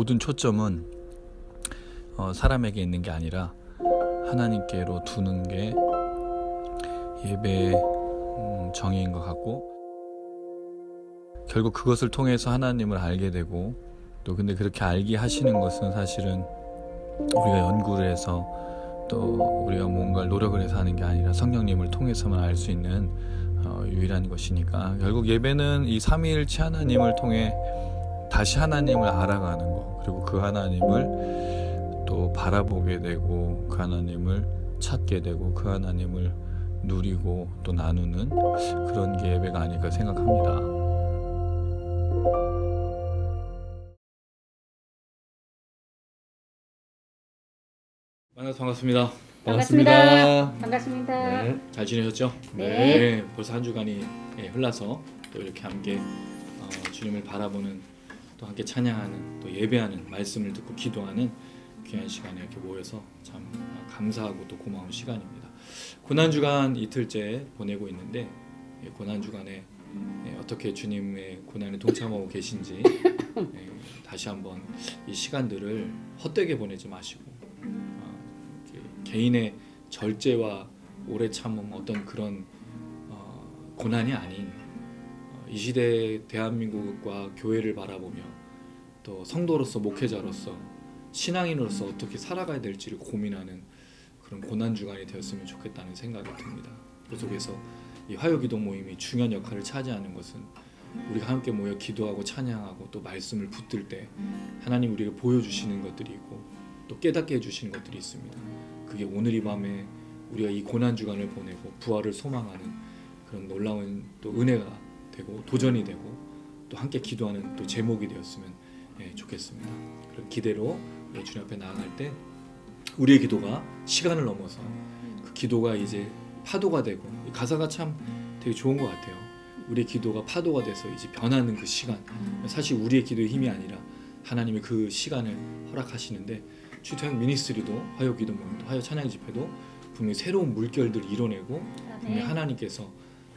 모든 초점은 사람에게 있는 게 아니라 하나님께로 두는 게 예배의 정의인 것 같고, 결국 그것을 통해서 하나님을 알게 되고, 또 근데 그렇게 알게 하시는 것은 사실은 우리가 연구를 해서 또 우리가 뭔가를 노력을 해서 하는 게 아니라 성령님을 통해서만 알 수 있는 유일한 것이니까, 결국 예배는 이 삼위일체 하나님을 통해 다시 하나님을 알아가는 거, 그리고 그 하나님을 또 바라보게 되고, 그 하나님을 찾게 되고, 그 하나님을 누리고 또 나누는 그런 게 예배가 아닐까 생각합니다. 만나서 반갑습니다. 반갑습니다. 네, 잘 지내셨죠? 네. 벌써 한 주간이 흘러서 또 이렇게 함께 주님을 바라보는, 또 함께 찬양하는, 또 예배하는, 말씀을 듣고 기도하는 귀한 시간에 이렇게 모여서 참 감사하고 또 고마운 시간입니다. 고난주간 이틀째 보내고 있는데, 고난주간에 어떻게 주님의 고난에 동참하고 계신지 다시 한번 이 시간들을 헛되게 보내지 마시고, 개인의 절제와 오래 참음, 어떤 그런 고난이 아닌 이 시대 대한민국과 교회를 바라보며 또 성도로서, 목회자로서, 신앙인으로서 어떻게 살아가야 될지를 고민하는 그런 고난주간이 되었으면 좋겠다는 생각이 듭니다. 그 속에서 이 화요기도 모임이 중요한 역할을 차지하는 것은, 우리가 함께 모여 기도하고 찬양하고 또 말씀을 붙들 때 하나님 우리에게 보여주시는 것들이 있고 또 깨닫게 해주시는 것들이 있습니다. 그게 오늘 이 밤에 우리가 이 고난주간을 보내고 부활을 소망하는 그런 놀라운 또 은혜가 되고 도전이 되고 또 함께 기도하는 또 제목이 되었으면 좋겠습니다. 그런 기대로 주님 앞에 나아갈 때 우리의 기도가 시간을 넘어서 그 기도가 이제 파도가 되고, 이 가사가 참 되게 좋은 것 같아요. 우리의 기도가 파도가 돼서 이제 변하는 그 시간, 사실 우리의 기도의 힘이 아니라 하나님이 그 시간을 허락하시는데, 주토형 미니스트리도, 화요 기도 모임도, 화요 찬양 집회도 분명히 새로운 물결들을 이뤄내고 분명히 하나님께서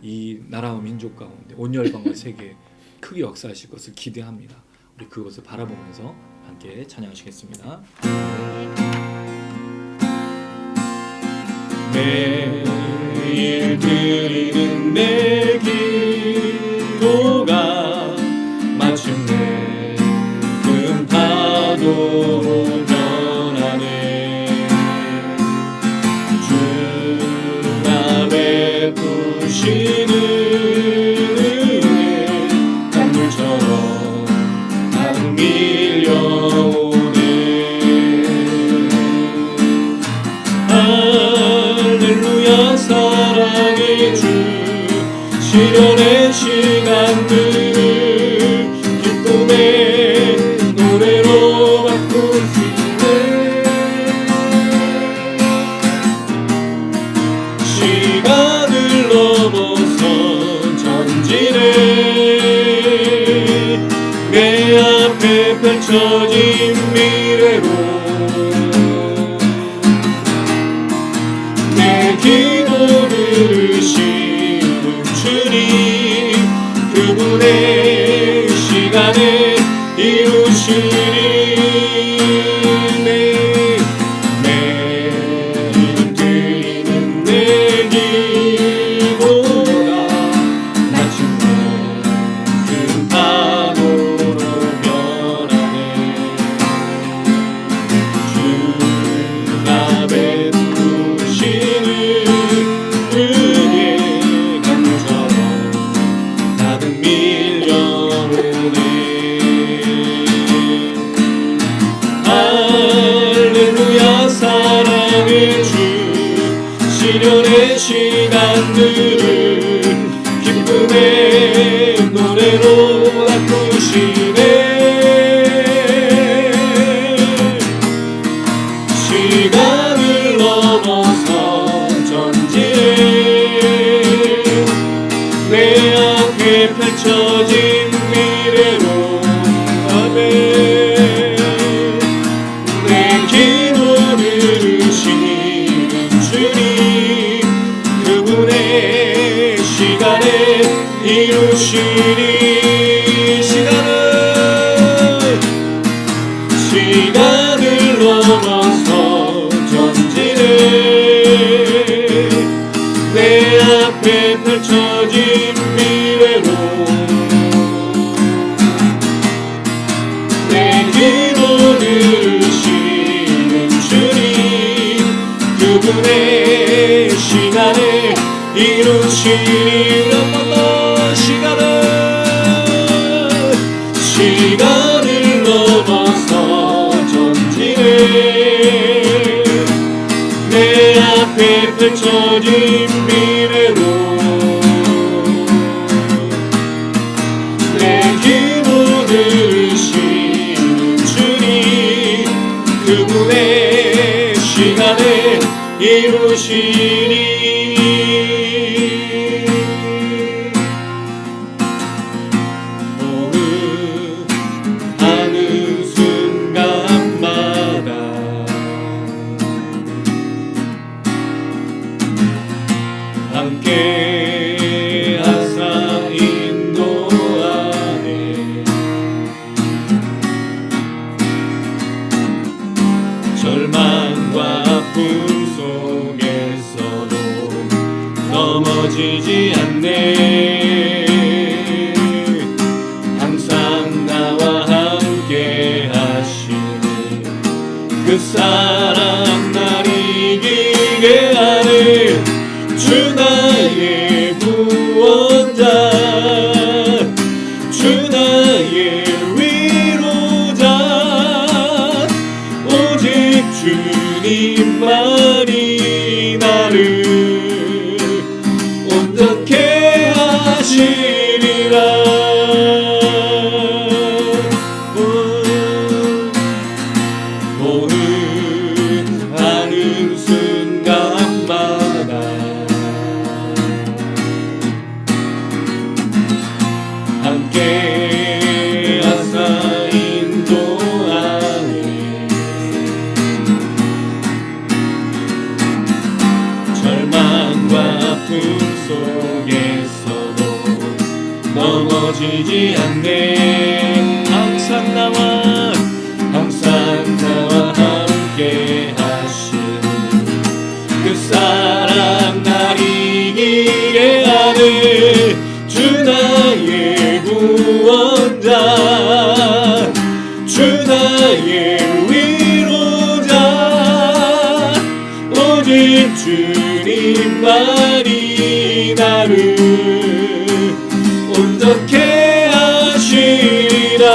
이 나라와 민족 가운데 온 열방과 세계에 크게 역사하실 것을 기대합니다. 우리 그것을 바라보면서 함께 찬양하시겠습니다. 매일 드리는 내 기도가 마침내 큰 파도로 변하네. 주가 베푸시는 은혜 강물처럼 난 밀려오네. 할렐루야, 사랑의 주, 시련의 시간들을 기쁨의 노래로 바꾸시네. 시간을 넘어서 전진해 내 앞에 펼쳐진 미래로 내 기도 들으시는 주님, 그분의 시간에 이루시리. 매일 드리는 내 기도가 마침내 큰 파도로 변하네. 주가 베푸시는 은혜 강물처럼 가득 밀려오네. 할렐루야, 사랑의 주, 시련의 시간들을 기쁨의 노래로 바꾸시네. 시간을 넘어서 전진해 내 앞에 펼쳐진 미래로. 아멘. 내 기도 들으시는 주님, 그분의 시간에 이루시리. 그분의 시간을 이루시니 시간을 넘어서 전진해 내 앞에 펼쳐진 미래로 내 기도 들으시는 주님 그분의 시간을 이루시니 하는 순간마다 함께 하사 인도하네 절망과 아픔 속에서도 넘어지지 않네 항상 나와 함께 하시니 그 사랑 날 이기게 하네 주 나의 구원자 주 나의 위로자 오직 주님만이 나를 온전케 하시리라 하는 순간마다 함께 하사 인도하네 절망과 아픔 속에서도 넘어지지 않네 항상 나와 함께 하시니 그 사랑 날 이기게 하네 주 나의 구원자 주 나의 위로자 오직 주님만이 나를 온전케 하시리라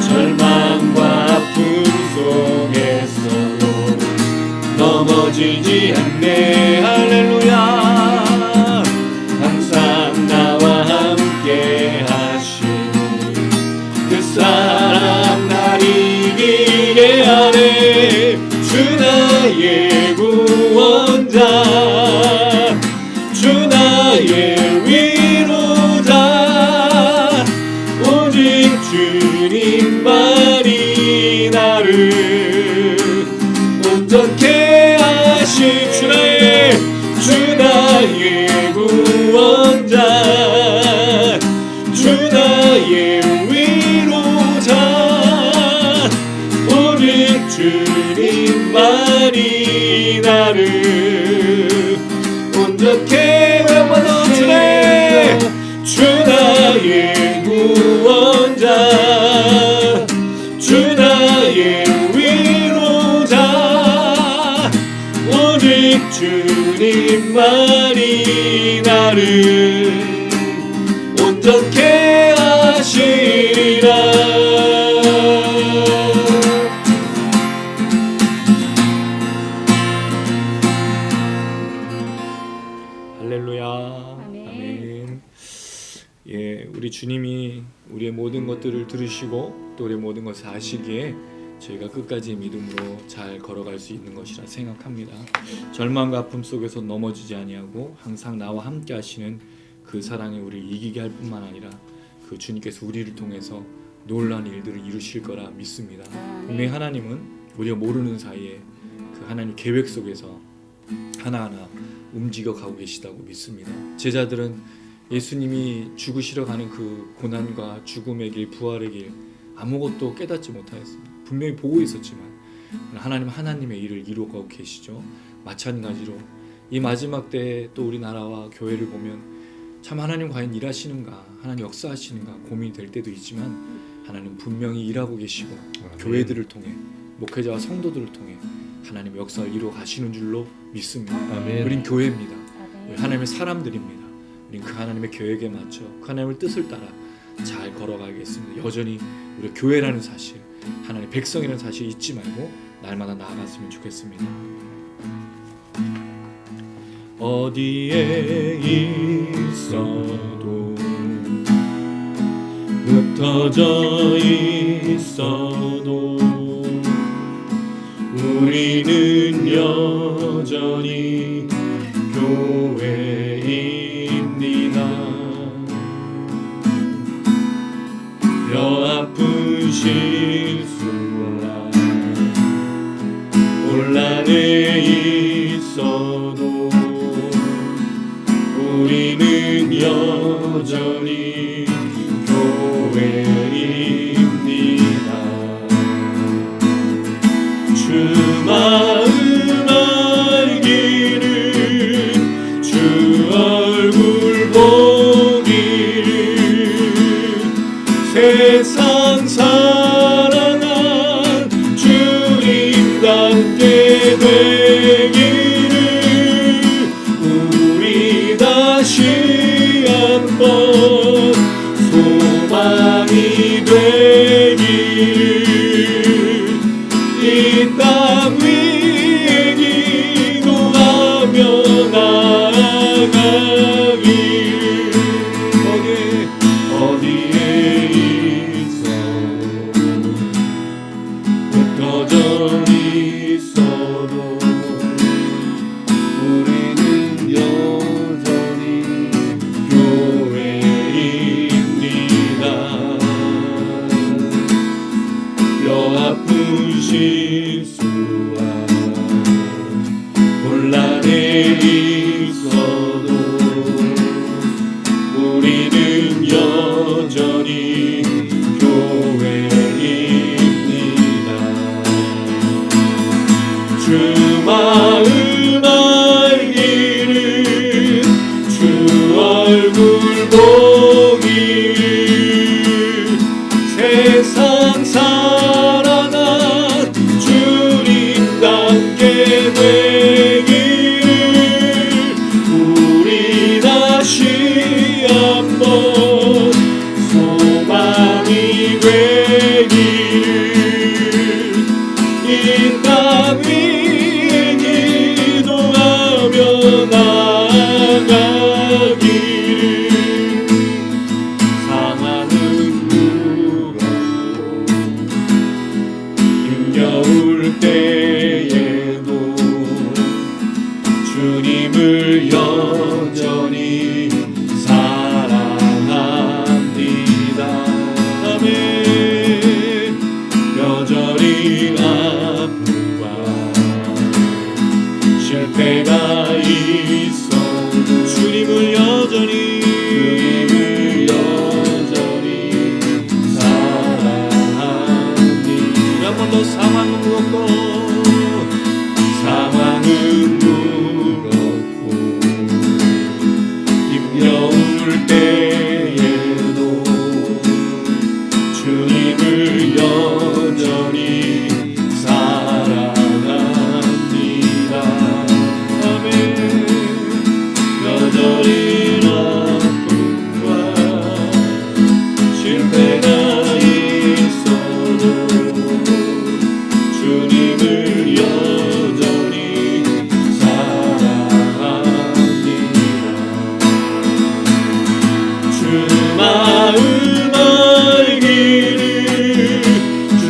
절망과 아픔 속에서도 넘어지지 않네 할렐루야 항상 나와 함께 하시니 그 사랑 날 이기게 하네 주 나의 구원자 주 나의 위로자 오직 주님만이 나를 온전케 하시 주 나의 구원자 주 나의 위로자 오직 주님만이 나를 온전케 하시네 주 나의 구원자 주 나의 위로자 오직 주님만이 나를 온전케 하시리라 할렐루야 아멘. 예, 우리 주님이 우리의 모든 것들을 들으시고 또 우리의 모든 것을 아시기에 저희가 끝까지 믿음으로 잘 걸어갈 수 있는 것이라 생각합니다. 절망과 아픔 속에서 넘어지지 아니하고 항상 나와 함께 하시는 그 사랑이 우리를 이기게 할 뿐만 아니라 그 주님께서 우리를 통해서 놀라운 일들을 이루실 거라 믿습니다. 분명히 하나님은 우리가 모르는 사이에 그 하나님 계획 속에서 하나하나 움직여 가고 계시다고 믿습니다. 제자들은 예수님이 죽으시러 가는 그 고난과 죽음의 길, 부활의 길 아무것도 깨닫지 못하였습니다. 분명히 보고 있었지만 하나님의 일을 이루어가고 계시죠. 마찬가지로 이 마지막 때에 또 우리 나라와 교회를 보면 참 하나님 과연 일하시는가, 하나님 역사하시는가 고민이 될 때도 있지만 하나님 분명히 일하고 계시고 아멘. 교회들을 통해 목회자와 성도들을 통해 하나님 역사를 이루어 가시는 줄로 믿습니다. 아멘. 우린 교회입니다. 아멘. 하나님의 사람들입니다. 우린 그 하나님의 계획에 맞춰 그 하나님의 뜻을 따라 잘 걸어가겠습니다. 여전히 우리 교회라는 사실, 하나님의 백성이라는 사실 잊지 말고 날마다 나아갔으면 좋겠습니다. 어디에 있어도 흩어져 있어도 우리는 여전히 교회입니다. 뼈 아픈 실수와 혼란에 있어도 우리는 여전히 교회입니다. 주 마음 알기를 주 얼굴 보기를 세상 사랑한 주님답게 되기를 우리 다시 한번 소망이 되기를 이 땅 위에 기도하며 나아가기를 어디에 있어 흩어져 있어도 우리는 여전히 교회입니다. 뼈 아픈 실수와 혼란에 있어도 우리는 여전히 교회입니다. 주 마음 알기를 주 얼굴 보기를 세상 사랑한 주님답게 되기를 우리 다시 한번 소망이 되기를 이 땅 위에 기도하며 나아가기를 상황은 무겁고 힘겨울 때에도 주님을 여전히 사랑합니다. 아멘. 여전히 아픔과 실패가 있어도 주님을 여전히 사랑합니다. 한 번 더 상황은 무겁고 힘겨울 때에도 주님을 여전히 사랑합니다. 아멘. 여전히 아픔과 실패가 있어도 주님을 여전히 사랑합니다. 주 마음 알기를 주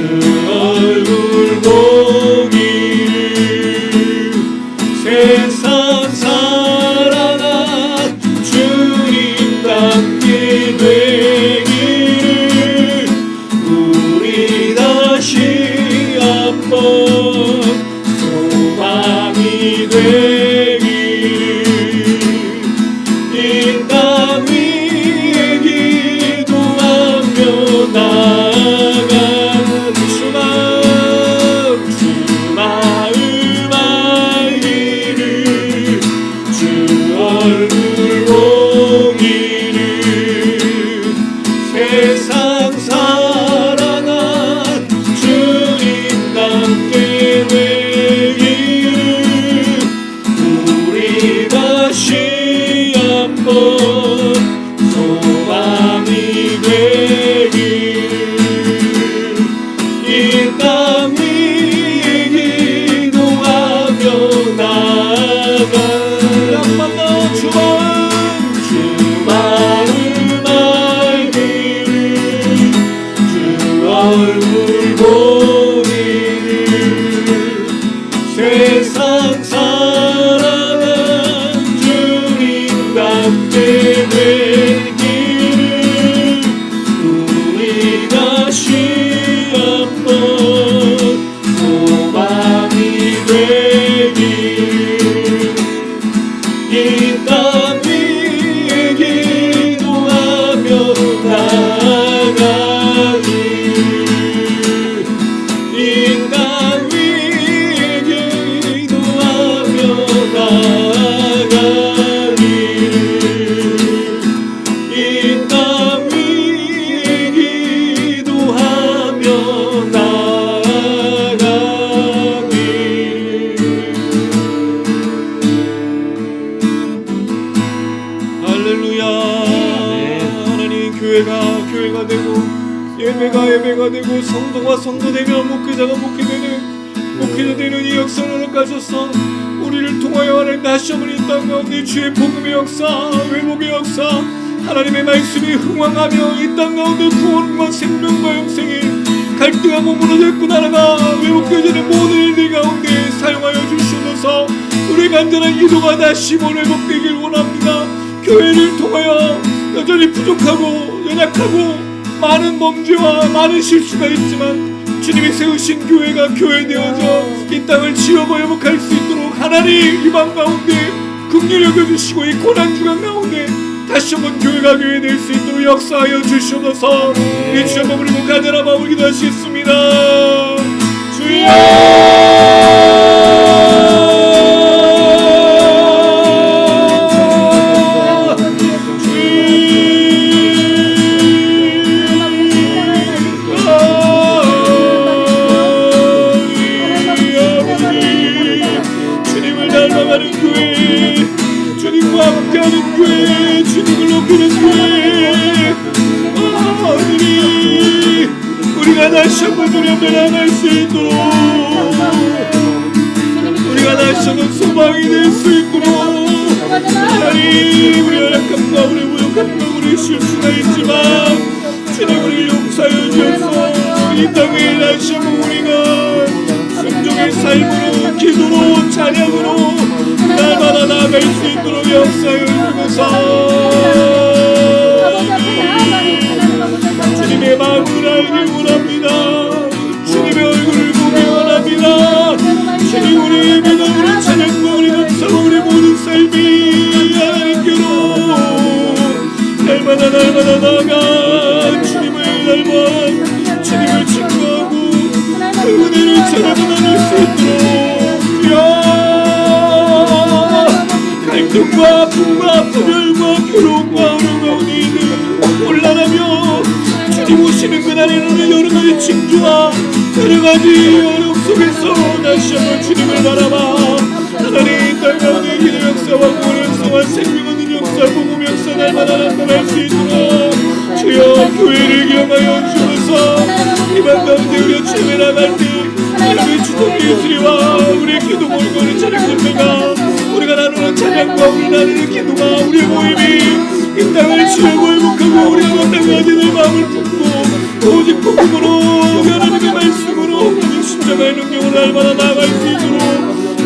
보이를 세상 살아간 주님답게 된 길을 우리가 다시 한번 소망이 되길 이 땅 위에 기도하며 나아가길 이 땅 위에 기도하며 나아가길 이 땅 위에 기도하며 나아가길 할렐루야. 하나님 교회가 되고 예배가 되고 성도가 성도되며 목회자가 목회자 되는 이 역사를 가져서 우리를 통하여 하나님 다시 한번 이 땅 가운데 주의 복음의 역사, 회복의 역사, 하나님의 말씀이 흥왕하며 이 땅 가운데 구원과 생명과 영생이 갈등하고 무너졌고 나라가 회복되어지는 모든 일들 가운데 사용하여 주시옵소서. 우리의 간절한 기도가 다시 회복되길 원합니다. 교회를 통하여 여전히 부족하고 연약하고 많은 범죄와 많은 실수가 있지만 주님이 세우신 교회가 교회되어져 이 땅을 지어고 회복할 수 있도록 하나님 이 밤 가운데 긍휼히 여겨주시고 이 고난주간 가운데 다시 한번 교회가 교회될 수 있도록 역사하여 주시옵소서. 이 주 한번 우리 간절한 마음을 기도하시겠습니다. 주님을 닮아가는 교회, 주님과 함께하는 교회, 주님을 높이는 교회. 하나님, 우리가 다시 한번 주님 앞에 나갈 수 있도록, 우리가 다시 한번 소망이 될 수 있도록, 하나님, 우리 연약함과 우리 부족함과 우리 실수가 있지만 주님 우리를 용서하여 주셔서 이 땅에 다시 한번 우리가 순종의 삶으로, 기도로, 찬양으로 날마다 나아갈 수 있도록 역사하여 주셔서 주님의 마음을 알기 원합니다. 주님의 얼굴을 보기 원합니다. 주님 우리 예배가 우리 찬양과 우리 감사와 우리 모든 삶이 하나님께로 날마다 나아가 주님을 닮아 주님을 증거하고 그 은혜를 전하고 나눌 수 있도록 갈등과 아픔과 분열과 괴로움과 어려움 가운데 있는 혼란하며 주님 오시는 그날에는 여러 가지 징조와 여러 가지 어려움 속에서 다시 한번 주님을 바라봐 하나님 땅 가운데 기도 역사와 구원 역사와 생명 얻는 역사 복음 역사 날마다 나타날 수 있도록 주여 교회를 기억하여 주셔서 이밤 가운데 우리 주님에 나갈 때 우리의 주도 예수리와 우리의 기도 모이고 우리 찬양 선배가 우리가 나누는 찬양과 우리 나누는 기도가 우리의 모임이 이 땅을 지우고 회복하고 우리가 땅 가지는 마음을 품고 오직 복음으로 하나님의 말씀으로 오직 십자가의 능력으로 날마다 나아갈 수 있도록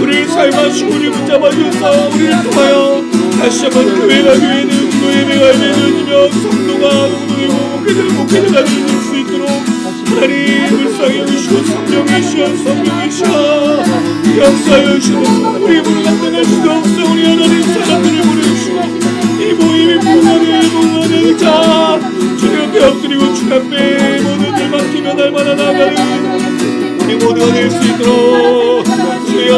우리를 사용하시고 우리를 붙잡아 주셔서 우리를 통하여 다시 한번 교회가 교회는 예배가 예배되며 성도가 성도되고 목회자가 될 수 있도록 하나님 불쌍히 여기시고 성령이시여 역사하여 주셔서 우리의 문을 감당할 수가 없어 우리 하나님 사람들을 보내주시고 이 모임이 봉헌의 자 주님 앞에 엎드리고 주님 앞에 모든들 맡기며 날마다 나아가는 우리 모두가 될 수 있도록 주여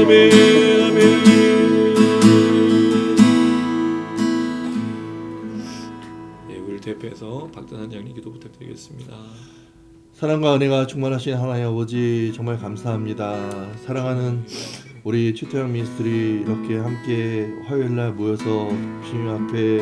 아멘 아멘. 예, 우리를 대표해서 박전한 장님 기도 부탁드리겠습니다. 사랑과 은혜가 충만하신 하나님 아버지 정말 감사합니다. 사랑하는 우리 최태영 미니스트리 이렇게 함께 화요일날 모여서 주님 앞에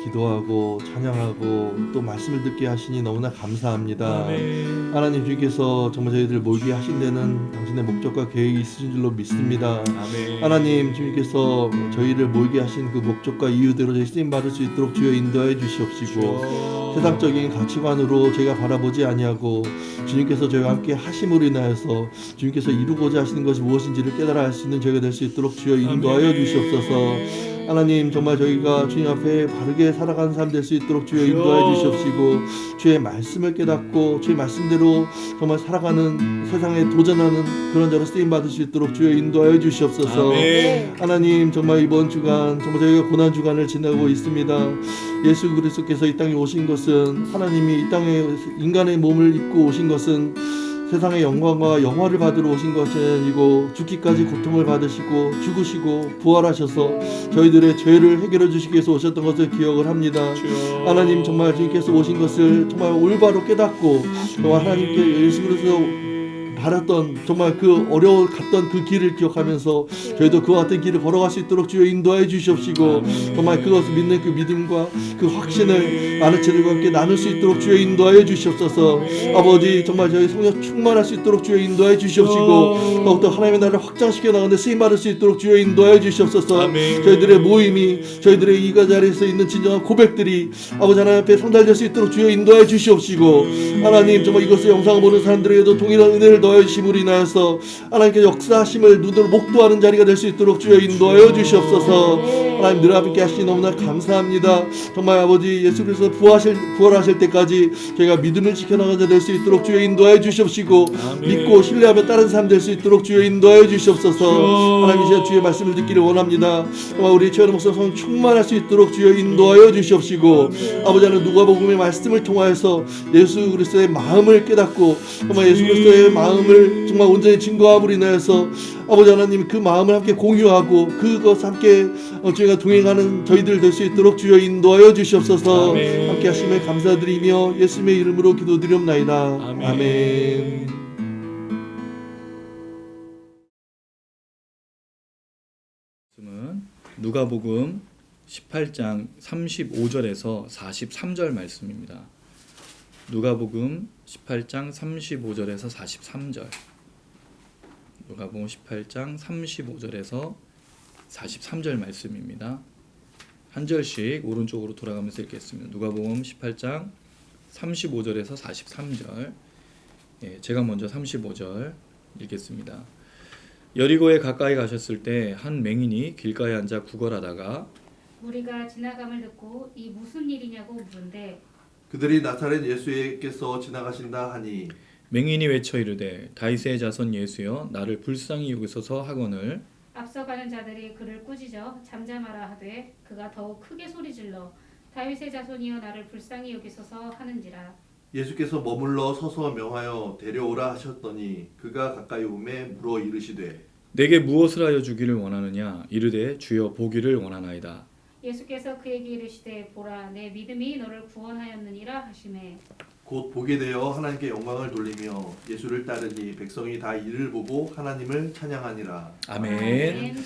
기도하고 찬양하고 또 말씀을 듣게 하시니 너무나 감사합니다. 아멘. 하나님 주께서 정말 저희들 모이게 하신 데는 당신의 목적과 계획이 있으신 줄로 믿습니다. 아멘. 하나님 주님께서 저희를 모이게 하신 그 목적과 이유대로 저희 쓰임 받을 수 있도록 주여 인도해 주시옵시고 주여. 세상적인 가치관으로 저희가 바라보지 아니하고 주님께서 저희와 함께 하심으로 인하여서 주님께서 이루고자 하시는 것이 무엇인지를 깨달아 알 수 있는 저희가 될 수 있도록 주여 인도하여 아멘. 주시옵소서. 하나님 정말 저희가 주님 앞에 바르게 살아가는 삶 될 수 있도록 주여 인도하여 주시옵시고 주의 말씀을 깨닫고 주의 말씀대로 정말 살아가는 세상에 도전하는 그런 자로 쓰임 받을 수 있도록 주여 인도하여 주시옵소서. 아멘. 하나님 정말 이번 주간 정말 저희가 고난 주간을 지나고 있습니다. 예수 그리스도께서 이 땅에 오신 것은 하나님이 이 땅에 인간의 몸을 입고 오신 것은 세상의 영광과 영화를 받으러 오신 것이 아니고 죽기까지 고통을 받으시고 죽으시고 부활하셔서 저희들의 죄를 해결해 주시기 위해서 오셨던 것을 기억을 합니다. 주여. 하나님 정말 주님께서 오신 것을 정말 올바로 깨닫고 정말 하나님께 예수 그리스도 바랐던 정말 그 어려워 갔던 그 길을 기억하면서 저희도 그와 같은 길을 걸어갈 수 있도록 주여 인도해 주시옵시고 아멘. 정말 그것을 믿는 그 믿음과 그 확신을 많은 친구들과 함께 나눌 수 있도록 주여 인도하여 주시옵소서. 아버지 정말 저희 성령 충만할 수 있도록 주여 인도해 주시옵시고 더욱더 하나님의 나라를 확장시켜 나가는 쓰임 받을 수 있도록 주여 인도해 주시옵소서. 아멘. 저희들의 모임이 저희들의 이 자리에서 있는 진정한 고백들이 아버지 하나님 앞에 상달될 수 있도록 주여 인도해 주시옵시고 하나님 정말 이것을 영상을 보는 사람들에게도 동일한 은혜를 더해 주심으로 인하여서 하나님께 역사하심을 눈으로 목도하는 자리가 될 수 있도록 주여 인도하여 주시옵소서. 하나님 늘 함께 하시니 너무나 감사합니다. 정말 아버지 예수 그리스도 부활하실 때까지 저희가 믿음을 지켜나가는 자 될 수 있도록 주여 인도하여 주시옵시고 아멘. 믿고 신뢰하며 따른 삶 될 수 있도록 주여 인도하여 주시옵소서. 하나님 이 시간 주의 말씀을 듣기를 원합니다. 정말 우리 최연의 목사 성 충만할 수 있도록 주여 인도하여 주시옵시고 아버지 하나님 누가복음의 말씀을 통하여서 예수 그리스도의 마음을 깨닫고 정말 예수 그리스도의 마음을 정말 온전히 증거함으로 인하여서 아버지 하나님 그 마음을 함께 공유하고 그것 함께 저희가 동행하는 저희들 될 수 있도록 주여 인도하여 주시옵소서. 아멘. 함께 하심에 감사드리며 예수님의 이름으로 기도드리옵나이다. 아멘. 아멘. 말씀은 누가복음 18장 35절에서 43절 말씀입니다. 누가복음 18장 35절에서 43절. 누가복음 18장 35절에서 43절 말씀입니다. 한 절씩 오른쪽으로 돌아가면서 읽겠습니다. 누가복음 18장 35절에서 43절. 제가 먼저 35절 읽겠습니다. 여리고에 가까이 가셨을 때 한 맹인이 길가에 앉아 구걸하다가 우리가 지나감을 듣고 이 무슨 일이냐고 물은데 그들이 나사렛 예수께서 지나가신다 하니 맹인이 외쳐 이르되 다윗의 자손 예수여 나를 불쌍히 여기소서 하거늘 앞서가는 자들이 그를 꾸짖어 잠잠하라 하되 그가 더욱 크게 소리질러 다윗의 자손이여 나를 불쌍히 여기소서 하는지라. 예수께서 머물러 서서 명하여 데려오라 하셨더니 그가 가까이 오매 물어 이르시되 내게 무엇을 하여 주기를 원하느냐 이르되 주여 보기를 원하나이다. 예수께서 그에게 이르시되 보라 내 믿음이 너를 구원하였느니라 하시매 곧 보게 되어 하나님께 영광을 돌리며 예수를 따르니 백성이 다 이를 보고 하나님을 찬양하니라. 아멘.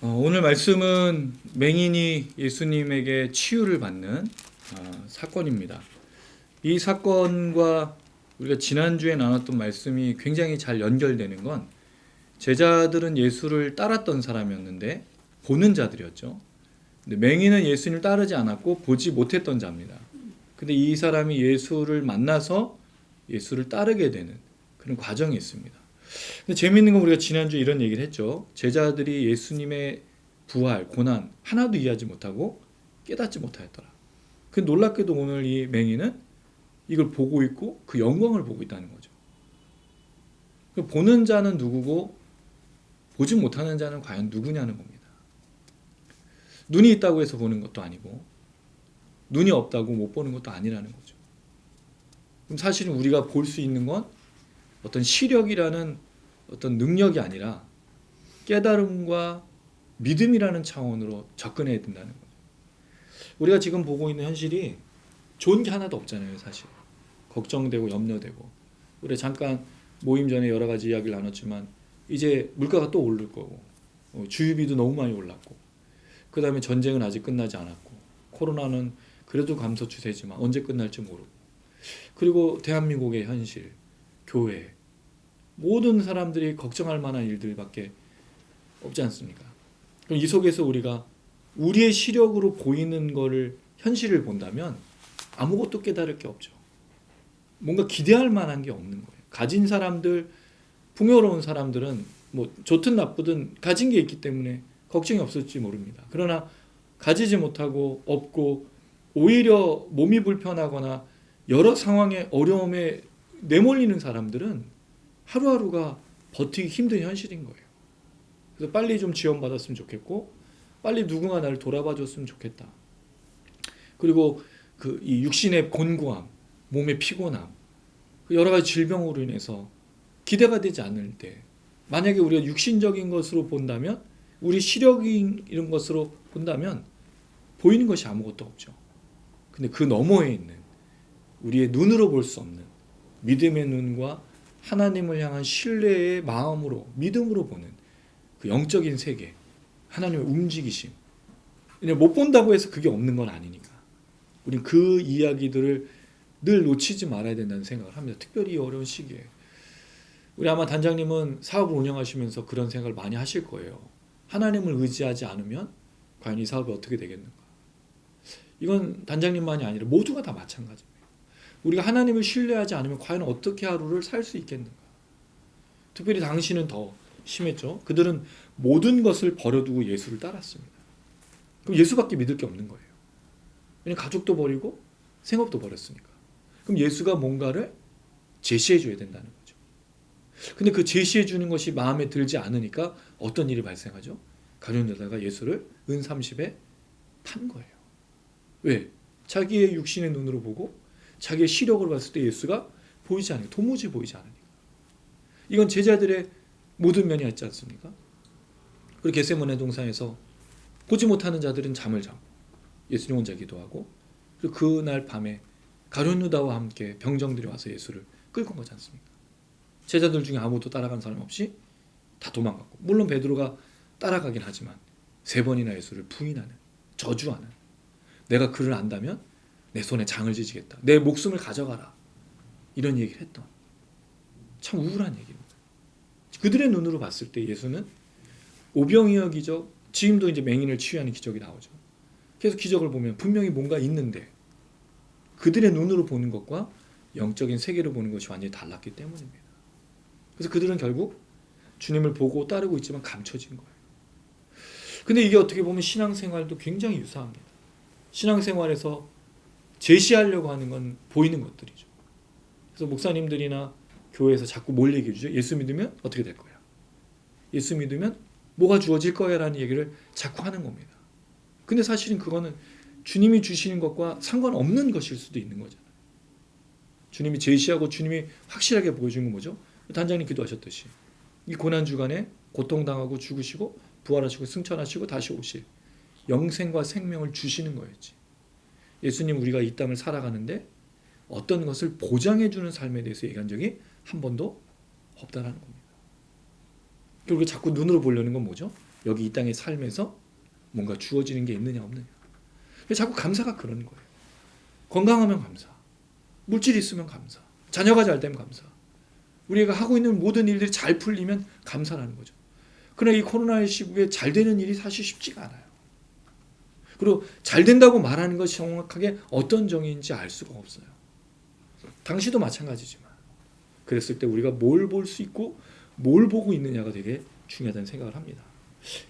오늘 말씀은 맹인이 예수님에게 치유를 받는 사건입니다. 이 사건과 우리가 지난주에 나눴던 말씀이 굉장히 잘 연결되는 건 제자들은 예수를 따랐던 사람이었는데 보는 자들이었죠. 근데 맹인은 예수님을 따르지 않았고 보지 못했던 자입니다. 근데 이 사람이 예수를 만나서 예수를 따르게 되는 그런 과정이 있습니다. 근데 재미있는 건 우리가 지난주에 이런 얘기를 했죠. 제자들이 예수님의 부활, 고난 하나도 이해하지 못하고 깨닫지 못하였더라. 그 놀랍게도 오늘 이 맹인은 이걸 보고 있고 그 영광을 보고 있다는 거죠. 보는 자는 누구고 보지 못하는 자는 과연 누구냐는 겁니다. 눈이 있다고 해서 보는 것도 아니고 눈이 없다고 못 보는 것도 아니라는 거죠. 그럼 사실은 우리가 볼 수 있는 건 어떤 시력이라는 어떤 능력이 아니라 깨달음과 믿음이라는 차원으로 접근해야 된다는 거죠. 우리가 지금 보고 있는 현실이 좋은 게 하나도 없잖아요, 사실. 걱정되고 염려되고. 우리 잠깐 모임 전에 여러 가지 이야기를 나눴지만 이제 물가가 또 오를 거고 주유비도 너무 많이 올랐고 그 다음에 전쟁은 아직 끝나지 않았고 코로나는 그래도 감소 추세지만 언제 끝날지 모르고, 그리고 대한민국의 현실, 교회, 모든 사람들이 걱정할 만한 일들밖에 없지 않습니까? 그럼 이 속에서 우리가 우리의 시력으로 보이는 거를, 현실을 본다면 아무것도 깨달을 게 없죠. 뭔가 기대할 만한 게 없는 거예요. 가진 사람들, 풍요로운 사람들은 뭐 좋든 나쁘든 가진 게 있기 때문에 걱정이 없을지 모릅니다. 그러나 가지지 못하고 없고 오히려 몸이 불편하거나 여러 상황의 어려움에 내몰리는 사람들은 하루하루가 버티기 힘든 현실인 거예요. 그래서 빨리 좀 지원받았으면 좋겠고, 빨리 누군가 나를 돌아봐 줬으면 좋겠다. 그리고 이 육신의 곤고함, 몸의 피곤함, 여러 가지 질병으로 인해서 기대가 되지 않을 때, 만약에 우리가 육신적인 것으로 본다면, 우리 시력인 이런 것으로 본다면 보이는 것이 아무것도 없죠. 근데 그 너머에 있는 우리의 눈으로 볼 수 없는 믿음의 눈과 하나님을 향한 신뢰의 마음으로, 믿음으로 보는 그 영적인 세계, 하나님의 움직이심. 못 본다고 해서 그게 없는 건 아니니까 우린 그 이야기들을 늘 놓치지 말아야 된다는 생각을 합니다. 특별히 이 어려운 시기에. 우리 아마 단장님은 사업을 운영하시면서 그런 생각을 많이 하실 거예요. 하나님을 의지하지 않으면 과연 이 사업이 어떻게 되겠는가. 이건 단장님만이 아니라 모두가 다 마찬가지입니다. 우리가 하나님을 신뢰하지 않으면 과연 어떻게 하루를 살 수 있겠는가. 특별히 당시는 더 심했죠. 그들은 모든 것을 버려두고 예수를 따랐습니다. 그럼 예수밖에 믿을 게 없는 거예요. 왜냐하면 가족도 버리고 생업도 버렸으니까. 그럼 예수가 뭔가를 제시해 줘야 된다는 거죠. 근데 그 제시해 주는 것이 마음에 들지 않으니까 어떤 일이 발생하죠? 가룟 유다가 예수를 은 30에 판 거예요. 왜? 자기의 육신의 눈으로 보고 자기의 시력으로 봤을 때 예수가 보이지 않으니까, 도무지 보이지 않으니까. 이건 제자들의 모든 면이 있지 않습니까? 그리고 겟세마네 동산에서 보지 못하는 자들은 잠을 자고 예수님 혼자 기도하고, 그리고 그날 밤에 가룟 유다와 함께 병정들이 와서 예수를 끌고 온 거지 않습니까? 제자들 중에 아무도 따라간 사람 없이 다 도망갔고, 물론 베드로가 따라가긴 하지만 3번이나 예수를 부인하는, 저주하는, 내가 그를 안다면 내 손에 장을 지지겠다, 내 목숨을 가져가라, 이런 얘기를 했던, 참 우울한 얘기입니다. 그들의 눈으로 봤을 때 예수는 오병이어 기적, 지금도 이제 맹인을 치유하는 기적이 나오죠. 계속 기적을 보면 분명히 뭔가 있는데 그들의 눈으로 보는 것과 영적인 세계로 보는 것이 완전히 달랐기 때문입니다. 그래서 그들은 결국 주님을 보고 따르고 있지만 감춰진 거예요. 근데 이게 어떻게 보면 신앙생활도 굉장히 유사합니다. 신앙생활에서 제시하려고 하는 건 보이는 것들이죠. 그래서 목사님들이나 교회에서 자꾸 뭘 얘기해 주죠? 예수 믿으면 어떻게 될 거야? 예수 믿으면 뭐가 주어질 거야? 라는 얘기를 자꾸 하는 겁니다. 근데 사실은 그거는 주님이 주시는 것과 상관없는 것일 수도 있는 거잖아요. 주님이 제시하고 주님이 확실하게 보여준 건 뭐죠? 단장님 기도하셨듯이 이 고난주간에 고통당하고 죽으시고 부활하시고 승천하시고 다시 오실 영생과 생명을 주시는 거였지. 예수님, 우리가 이 땅을 살아가는데 어떤 것을 보장해주는 삶에 대해서 얘기한 적이 한 번도 없다라는 겁니다. 그리고 자꾸 눈으로 보려는 건 뭐죠? 여기 이 땅의 삶에서 뭔가 주어지는 게 있느냐 없느냐. 자꾸 감사가 그런 거예요. 건강하면 감사, 물질이 있으면 감사, 자녀가 잘 되면 감사, 우리가 하고 있는 모든 일들이 잘 풀리면 감사라는 거죠. 그러나 이 코로나의 시국에 잘 되는 일이 사실 쉽지가 않아요. 그리고 잘 된다고 말하는 것이 정확하게 어떤 정의인지 알 수가 없어요. 당시도 마찬가지지만 그랬을 때 우리가 뭘 볼 수 있고 뭘 보고 있느냐가 되게 중요하다는 생각을 합니다.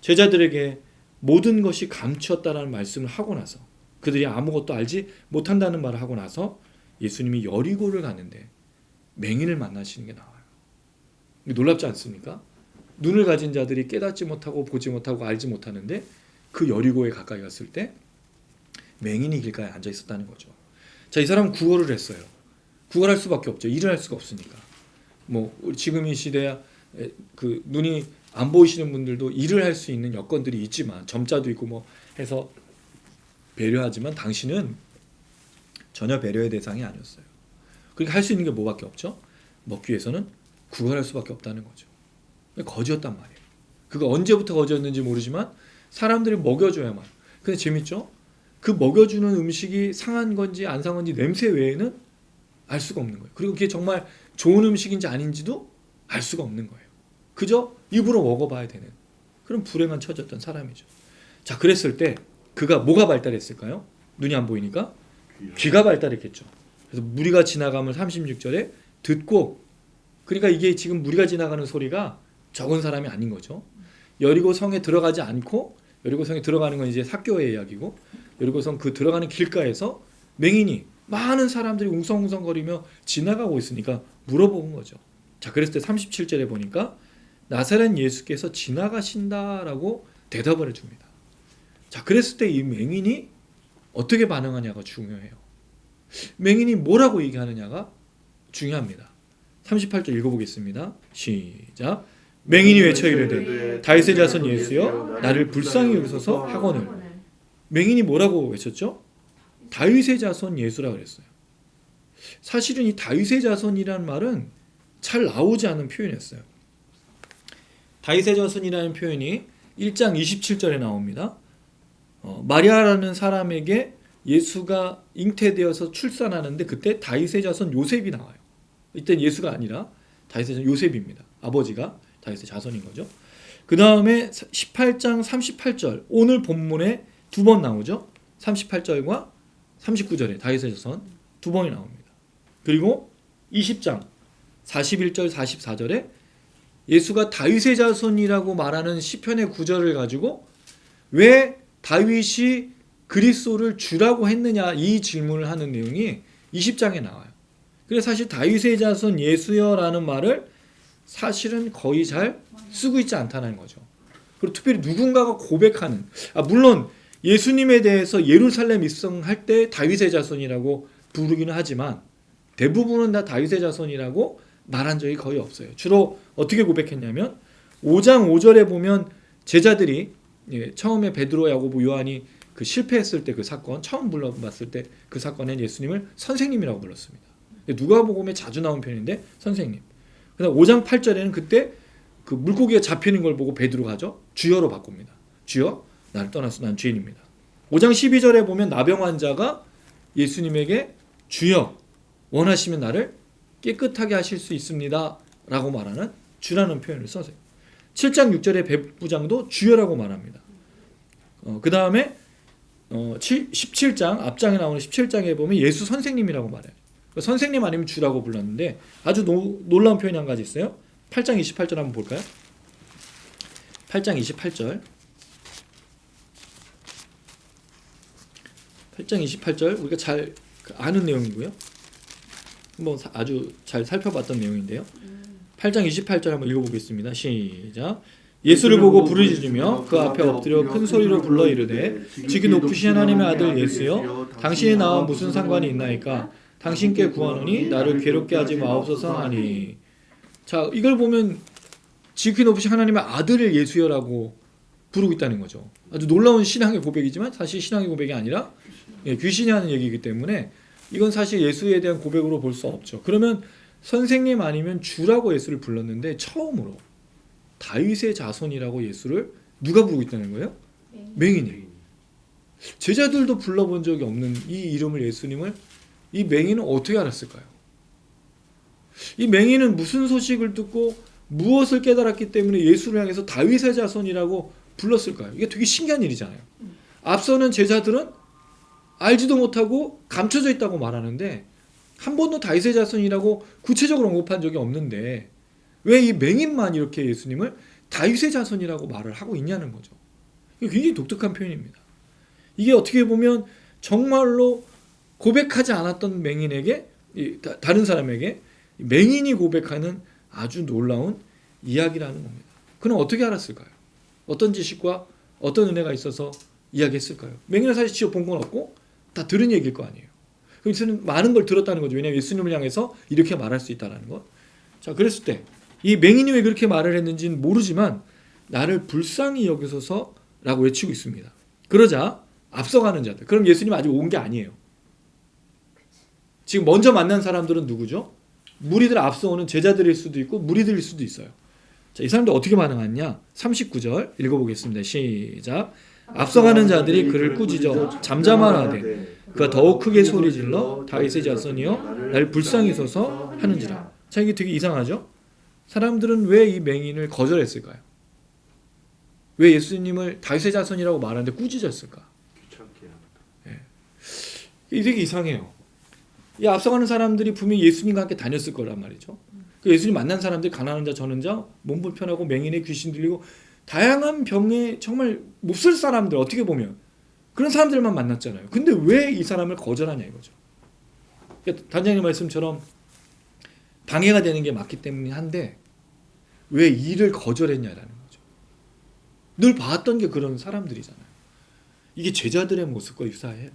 제자들에게 모든 것이 감추었다라는 말씀을 하고 나서, 그들이 아무것도 알지 못한다는 말을 하고 나서 예수님이 여리고를 가는데 맹인을 만나시는 게 나와요. 놀랍지 않습니까? 눈을 가진 자들이 깨닫지 못하고 보지 못하고 알지 못하는데 그 여리고에 가까이 갔을 때 맹인이 길가에 앉아 있었다는 거죠. 자, 이 사람은 구걸을 했어요. 구걸할 수밖에 없죠. 일을 할 수가 없으니까. 뭐 지금 이 시대야 그 눈이 안 보이시는 분들도 일을 할 수 있는 여건들이 있지만, 점자도 있고 뭐 해서 배려하지만 당신은 전혀 배려의 대상이 아니었어요. 그러니까 할 수 있는 게 뭐밖에 없죠? 먹기 위해서는 구걸할 수밖에 없다는 거죠. 거지였단 말이에요. 그가 언제부터 거지였는지 모르지만 사람들이 먹여줘야만. 근데 재밌죠? 그 먹여주는 음식이 상한 건지 안 상한 건지 냄새 외에는 알 수가 없는 거예요. 그리고 그게 정말 좋은 음식인지 아닌지도 알 수가 없는 거예요. 그저 입으로 먹어봐야 되는 그런 불행한 처졌던 사람이죠. 자, 그랬을 때 그가 뭐가 발달했을까요? 눈이 안 보이니까 귀가 발달했겠죠. 그래서 무리가 지나가면 36절에 듣고, 그러니까 이게 지금 무리가 지나가는 소리가 적은 사람이 아닌 거죠. 여리고 성에 들어가지 않고, 여리고 성에 들어가는 건 이제 사교의 이야기고, 여리고 성 그 들어가는 길가에서 맹인이 많은 사람들이 웅성웅성거리며 지나가고 있으니까 물어본 거죠. 자, 그랬을 때 37절에 보니까 나사렛 예수께서 지나가신다라고 대답을 해줍니다. 자, 그랬을 때 이 맹인이 어떻게 반응하냐가 중요해요. 맹인이 뭐라고 얘기하느냐가 중요합니다. 38절 읽어보겠습니다. 시작. 맹인이 외쳐 이르되 다윗의 자손 예수여 나를 불쌍히 여기소서 하거늘. 맹인이 뭐라고 외쳤죠? 다윗의 자손 예수라 그랬어요. 사실은 이 다윗의 자손이라는 말은 잘 나오지 않은 표현이었어요. 다윗의 자손이라는 표현이 1장 27절에 나옵니다. 마리아라는 사람에게 예수가 잉태되어서 출산하는데 그때 다윗의 자손 요셉이 나와요. 이때 예수가 아니라 다윗의 자손 요셉입니다. 아버지가 다윗의 자손인 거죠. 그 다음에 18장 38절 오늘 본문에 두 번 나오죠. 38절과 39절에 다윗의 자손 두 번이 나옵니다. 그리고 20장 41절 44절에 예수가 다윗의 자손이라고 말하는 시편의 구절을 가지고 왜 다윗이 그리스도를 주라고 했느냐 이 질문을 하는 내용이 20장에 나와요. 그래서 사실 다윗의 자손 예수여라는 말을 사실은 거의 잘 쓰고 있지 않다는 거죠. 그리고 특별히 누군가가 고백하는, 물론 예수님에 대해서 예루살렘 입성할 때 다윗의 자손이라고 부르기는 하지만 대부분은 다 다윗의 자손이라고 말한 적이 거의 없어요. 주로 어떻게 고백했냐면 5장 5절에 보면 제자들이 처음에 베드로, 야고보, 요한이 그 실패했을 때 그 사건, 처음 불러봤을 때 그 사건엔 예수님을 선생님이라고 불렀습니다. 누가복음에 자주 나온 표현인데 선생님. 그다음 5장 8절에는 그때 그 물고기가 잡히는 걸 보고 베드로가 하죠. 주여로 바꿉니다. 주여, 나를 떠나서 난 죄인입니다. 5장 12절에 보면 나병 환자가 예수님에게 주여, 원하시면 나를 깨끗하게 하실 수 있습니다 라고 말하는 주라는 표현을 써서 7장 6절의 백부장도 주여라고 말합니다. 그 다음에 17장 앞장에 나오는 17장에 보면 예수 선생님이라고 말해요. 선생님 아니면 주라고 불렀는데 아주 놀라운 표현이 한 가지 있어요. 8장 28절 한번 볼까요? 8장 28절 8장 28절 우리가 잘 아는 내용이고요. 한번 아주 잘 살펴봤던 내용인데요. 8장 28절 한번 읽어보겠습니다. 시작. 예수를 보고 부르짖으며 그 앞에 엎드려 큰 소리로 불러 이르되 지극히 높으신 하나님의 아들 예수여 당신이 나와 무슨 상관이 있나이까 당신께 구하노니 나를 괴롭게 하지 마옵소서 하니. 자, 이걸 보면 지극히 높으신 하나님의 아들을 예수여라고 부르고 있다는 거죠. 아주 놀라운 신앙의 고백이지만 사실 신앙의 고백이 아니라 귀신이 하는 얘기이기 때문에 이건 사실 예수에 대한 고백으로 볼 수 없죠. 그러면 선생님 아니면 주라고 예수를 불렀는데 처음으로 다윗의 자손이라고 예수를 누가 부르고 있다는 거예요? 맹인이. 제자들도 불러본 적이 없는 이 이름을 예수님을 이 맹인은 어떻게 알았을까요? 이 맹인은 무슨 소식을 듣고 무엇을 깨달았기 때문에 예수를 향해서 다윗의 자손이라고 불렀을까요? 이게 되게 신기한 일이잖아요. 앞서는 제자들은 알지도 못하고 감춰져 있다고 말하는데 한 번도 다윗의 자손이라고 구체적으로 언급한 적이 없는데 왜 이 맹인만 이렇게 예수님을 다윗의 자손이라고 말을 하고 있냐는 거죠. 이게 굉장히 독특한 표현입니다. 이게 어떻게 보면 정말로 고백하지 않았던 맹인에게 다른 사람에게 맹인이 고백하는 아주 놀라운 이야기라는 겁니다. 그는 어떻게 알았을까요? 어떤 지식과 어떤 은혜가 있어서 이야기했을까요? 맹인은 사실 직접 본 건 없고 다 들은 얘기일 거 아니에요. 그래서 많은 걸 들었다는 거죠. 왜냐하면 예수님을 향해서 이렇게 말할 수 있다는 것. 자, 그랬을 때 이 맹인이 왜 그렇게 말을 했는지는 모르지만 나를 불쌍히 여기소서라고 외치고 있습니다. 그러자 앞서가는 자들. 그럼 예수님 아직 온 게 아니에요. 지금 먼저 만난 사람들은 누구죠? 무리들 앞서오는 제자들일 수도 있고 무리들일 수도 있어요. 자, 이 사람들 어떻게 반응하냐? 39절 읽어보겠습니다. 시작. 앞서가는 자들이 그를 꾸짖어 잠잠하라되 그가 더욱 크게 소리질러 다윗의 자손이여 나를 불쌍히 여기소서 하는지라. 자, 이게 되게 이상하죠? 사람들은 왜 이 맹인을 거절했을까요? 왜 예수님을 다윗의 자손이라고 말하는데 꾸짖었을까? 이게 되게 이상해요. 이 앞서가는 사람들이 분명히 예수님과 함께 다녔을 거란 말이죠. 그 예수님 만난 사람들이 가난한 자, 저는 자, 몸 불편하고 맹인의 귀신 들리고 다양한 병에 정말 몹쓸 사람들, 어떻게 보면 그런 사람들만 만났잖아요. 근데 왜 이 사람을 거절하냐 이거죠. 그러니까 단장님 말씀처럼 방해가 되는 게 맞기 때문에 한데 왜 이를 거절했냐라는 거죠. 늘 봤던 게 그런 사람들이잖아요. 이게 제자들의 모습과 유사해요.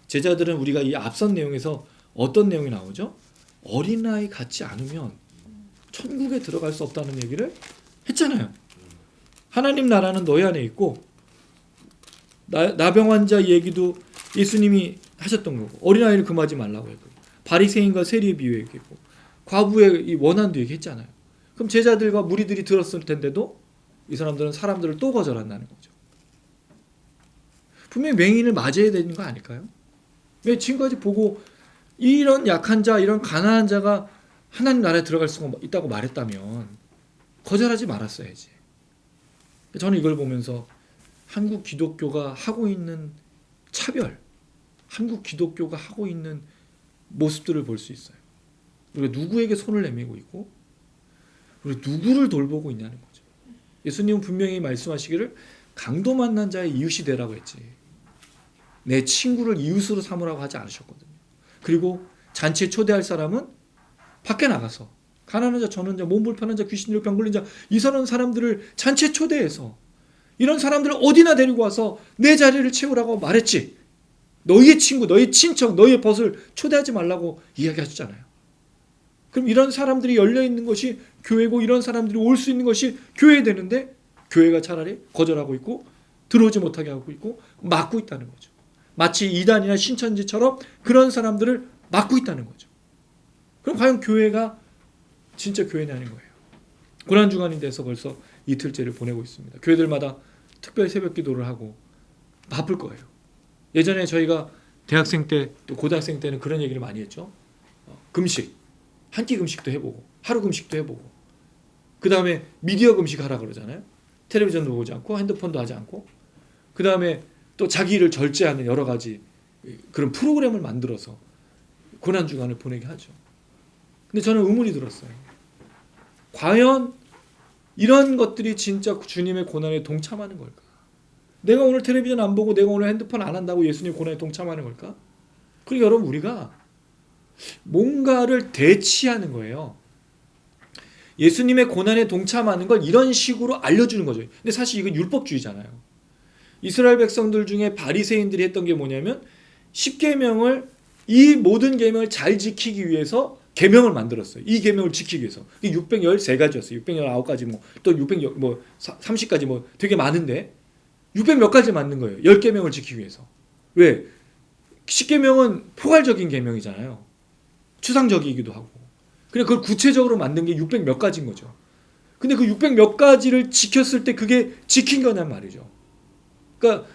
제자들은 우리가 이 앞선 내용에서 어떤 내용이 나오죠? 어린아이 같지 않으면 천국에 들어갈 수 없다는 얘기를 했잖아요. 하나님 나라는 너희 안에 있고 나병 환자 얘기도 예수님이 하셨던 거고 어린아이를 금하지 말라고 했고 바리새인과 세리의 비유 얘기했고 과부의 이 원한도 얘기했잖아요. 그럼 제자들과 무리들이 들었을 텐데도 이 사람들은 사람들을 또 거절한다는 거죠. 분명히 맹인을 맞아야 되는 거 아닐까요? 왜 지금까지 보고 이런 약한 자, 이런 가난한 자가 하나님 나라에 들어갈 수가 있다고 말했다면 거절하지 말았어야지. 저는 이걸 보면서 한국 기독교가 하고 있는 차별, 한국 기독교가 하고 있는 모습들을 볼 수 있어요. 우리가 누구에게 손을 내밀고 있고 우리 누구를 돌보고 있냐는 거죠. 예수님은 분명히 말씀하시기를 강도 만난 자의 이웃이 되라고 했지 내 친구를 이웃으로 삼으라고 하지 않으셨거든요. 그리고 잔치에 초대할 사람은 밖에 나가서 가난한 자, 전원 자, 몸 불편한 자, 귀신 들려 병 걸린 자 이런 사람들을 잔치에 초대해서 이런 사람들을 어디나 데리고 와서 내 자리를 채우라고 말했지. 너희의 친구, 너희 친척, 너희의 벗을 초대하지 말라고 이야기하셨잖아요. 그럼 이런 사람들이 열려있는 것이 교회고 이런 사람들이 올 수 있는 것이 교회 되는데 교회가 차라리 거절하고 있고 들어오지 못하게 하고 있고 막고 있다는 거죠. 마치 이단이나 신천지처럼 그런 사람들을 막고 있다는 거죠. 그럼 과연 교회가 진짜 교회는 아닌 거예요. 고난주간이 돼서 벌써 이틀째를 보내고 있습니다. 교회들마다 특별 새벽 기도를 하고 바쁠 거예요. 예전에 저희가 대학생 때 또 고등학생 때는 그런 얘기를 많이 했죠. 금식, 한 끼 금식도 해보고 하루 금식도 해보고 그 다음에 미디어 금식 하라 그러잖아요. 텔레비전도 보지 않고 핸드폰도 하지 않고 그 다음에 또 자기를 절제하는 여러 가지 그런 프로그램을 만들어서 고난주간을 보내게 하죠. 근데 저는 의문이 들었어요. 과연 이런 것들이 진짜 주님의 고난에 동참하는 걸까? 내가 오늘 텔레비전 안 보고 내가 오늘 핸드폰 안 한다고 예수님 고난에 동참하는 걸까? 그리고 여러분 우리가 뭔가를 대치하는 거예요. 예수님의 고난에 동참하는 걸 이런 식으로 알려주는 거죠. 근데 사실 이건 율법주의잖아요. 이스라엘 백성들 중에 바리새인들이 했던 게 뭐냐면 10계명을 이 모든 계명을 잘 지키기 위해서 계명을 만들었어요. 이 계명을 지키기 위해서. 613가지였어요. 619가지 또 30가지 되게 많은데 600 몇 가지 만든 거예요. 10계명을 지키기 위해서. 왜? 10계명은 포괄적인 계명이잖아요. 추상적이기도 하고. 그래 그걸 구체적으로 만든 게 600 몇 가지인 거죠. 근데 그 600 몇 가지를 지켰을 때 그게 지킨 거란 말이죠. 그러니까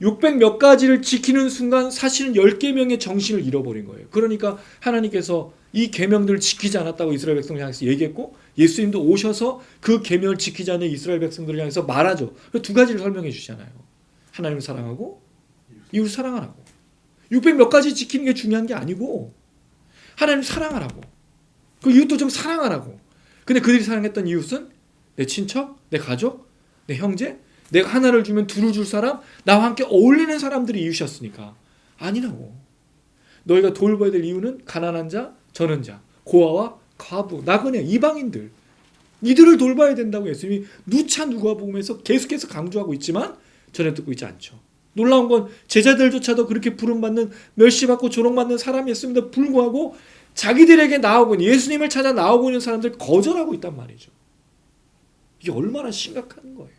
600 몇 가지를 지키는 순간 사실은 10계명의 정신을 잃어버린 거예요. 그러니까 하나님께서 이 계명들을 지키지 않았다고 이스라엘 백성을 향해서 얘기했고 예수님도 오셔서 그 계명을 지키지 않는 이스라엘 백성들을 향해서 말하죠. 두 가지를 설명해 주시잖아요. 하나님을 사랑하고 이웃을 사랑하라고. 600 몇 가지 지키는 게 중요한 게 아니고 하나님을 사랑하라고. 그 이웃도 좀 사랑하라고. 근데 그들이 사랑했던 이웃은 내 친척, 내 가족, 내 형제, 내가 하나를 주면 둘을 줄 사람, 나와 함께 어울리는 사람들이 이웃이었으니까 아니라고. 너희가 돌봐야 될 이유는 가난한 자, 전원 자, 고아와 과부, 나그네, 이방인들 이들을 돌봐야 된다고 예수님이 누차 누가복음에서 계속해서 강조하고 있지만 전혀 듣고 있지 않죠. 놀라운 건 제자들조차도 그렇게 부름받는 멸시받고 조롱받는 사람이었음에도 불구하고 자기들에게 나오고 예수님을 찾아 나오고 있는 사람들 거절하고 있단 말이죠. 이게 얼마나 심각한 거예요.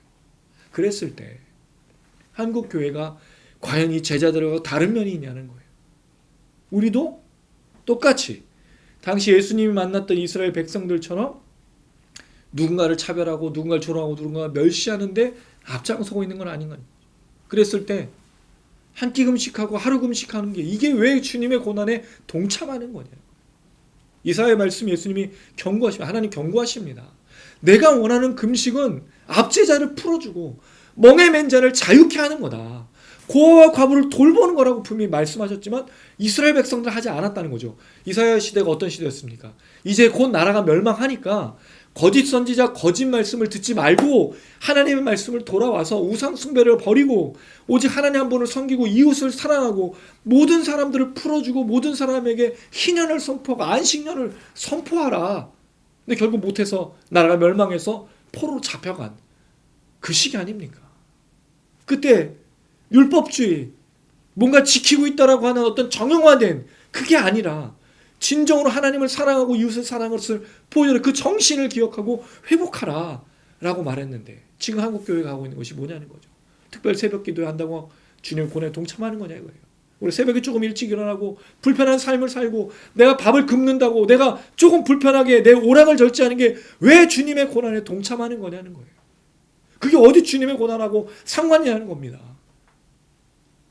그랬을 때 한국 교회가 과연 이 제자들과 다른 면이 있냐는 거예요. 우리도 똑같이 당시 예수님이 만났던 이스라엘 백성들처럼 누군가를 차별하고 누군가를 조롱하고 누군가를 멸시하는데 앞장서고 있는 건 아닌 거예요. 그랬을 때 한 끼 금식하고 하루 금식하는 게 이게 왜 주님의 고난에 동참하는 거냐. 이사야의 말씀 예수님이 경고하십니다. 하나님 경고하십니다. 내가 원하는 금식은 압제자를 풀어주고 멍에 맨 자를 자유케 하는 거다. 고아와 과부를 돌보는 거라고 분명히 말씀하셨지만 이스라엘 백성들은 하지 않았다는 거죠. 이사야 시대가 어떤 시대였습니까? 이제 곧 나라가 멸망하니까 거짓 선지자 거짓 말씀을 듣지 말고 하나님의 말씀을 돌아와서 우상 숭배를 버리고 오직 하나님 한 분을 섬기고 이웃을 사랑하고 모든 사람들을 풀어주고 모든 사람에게 희년을 선포하고 안식년을 선포하라. 근데 결국 못해서 나라가 멸망해서 포로로 잡혀간 그 시기 아닙니까? 그때 율법주의 뭔가 지키고 있다라고 하는 어떤 정형화된 그게 아니라 진정으로 하나님을 사랑하고 이웃을 사랑하는 것을 보여주는 그 정신을 기억하고 회복하라 라고 말했는데 지금 한국교회가 하고 있는 것이 뭐냐는 거죠. 특별 새벽 기도회 한다고 주님 고난에 동참하는 거냐 이거예요. 우리 새벽에 조금 일찍 일어나고 불편한 삶을 살고 내가 밥을 굶는다고 내가 조금 불편하게 내 오락을 절제하는 게 왜 주님의 고난에 동참하는 거냐는 거예요. 그게 어디 주님의 고난하고 상관이 하는 겁니다.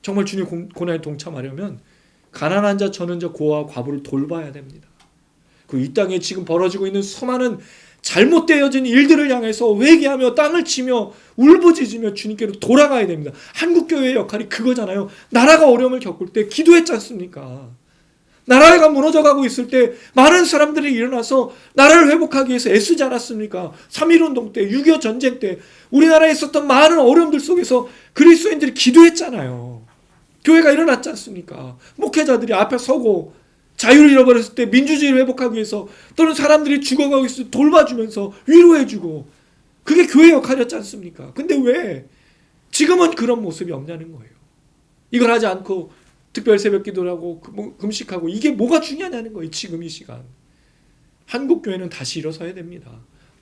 정말 주님 고난에 동참하려면 가난한 자, 저는 자, 고아와 과부를 돌봐야 됩니다. 그 이 땅에 지금 벌어지고 있는 수많은 잘못되어진 일들을 향해서 회개하며 땅을 치며 울부짖으며 주님께로 돌아가야 됩니다. 한국교회의 역할이 그거잖아요. 나라가 어려움을 겪을 때 기도했지 않습니까? 나라가 무너져가고 있을 때 많은 사람들이 일어나서 나라를 회복하기 위해서 애쓰지 않았습니까? 3.1운동 때, 6.25 전쟁 때 우리나라에 있었던 많은 어려움들 속에서 그리스도인들이 기도했잖아요. 교회가 일어났지 않습니까? 목회자들이 앞에 서고 자유를 잃어버렸을 때 민주주의를 회복하기 위해서 또는 사람들이 죽어가고 있을 때 돌봐주면서 위로해주고 그게 교회의 역할이었지 않습니까? 근데 왜 지금은 그런 모습이 없냐는 거예요. 이걸 하지 않고 특별 새벽 기도를 하고 금식하고 이게 뭐가 중요하냐는 거예요. 지금 이 시간. 한국교회는 다시 일어서야 됩니다.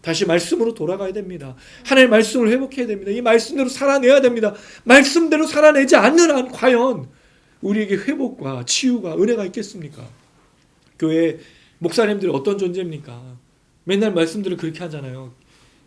다시 말씀으로 돌아가야 됩니다. 하나님의 말씀을 회복해야 됩니다. 이 말씀대로 살아내야 됩니다. 말씀대로 살아내지 않는 한 과연 우리에게 회복과 치유가 은혜가 있겠습니까? 교회 목사님들이 어떤 존재입니까? 맨날 말씀들을 그렇게 하잖아요.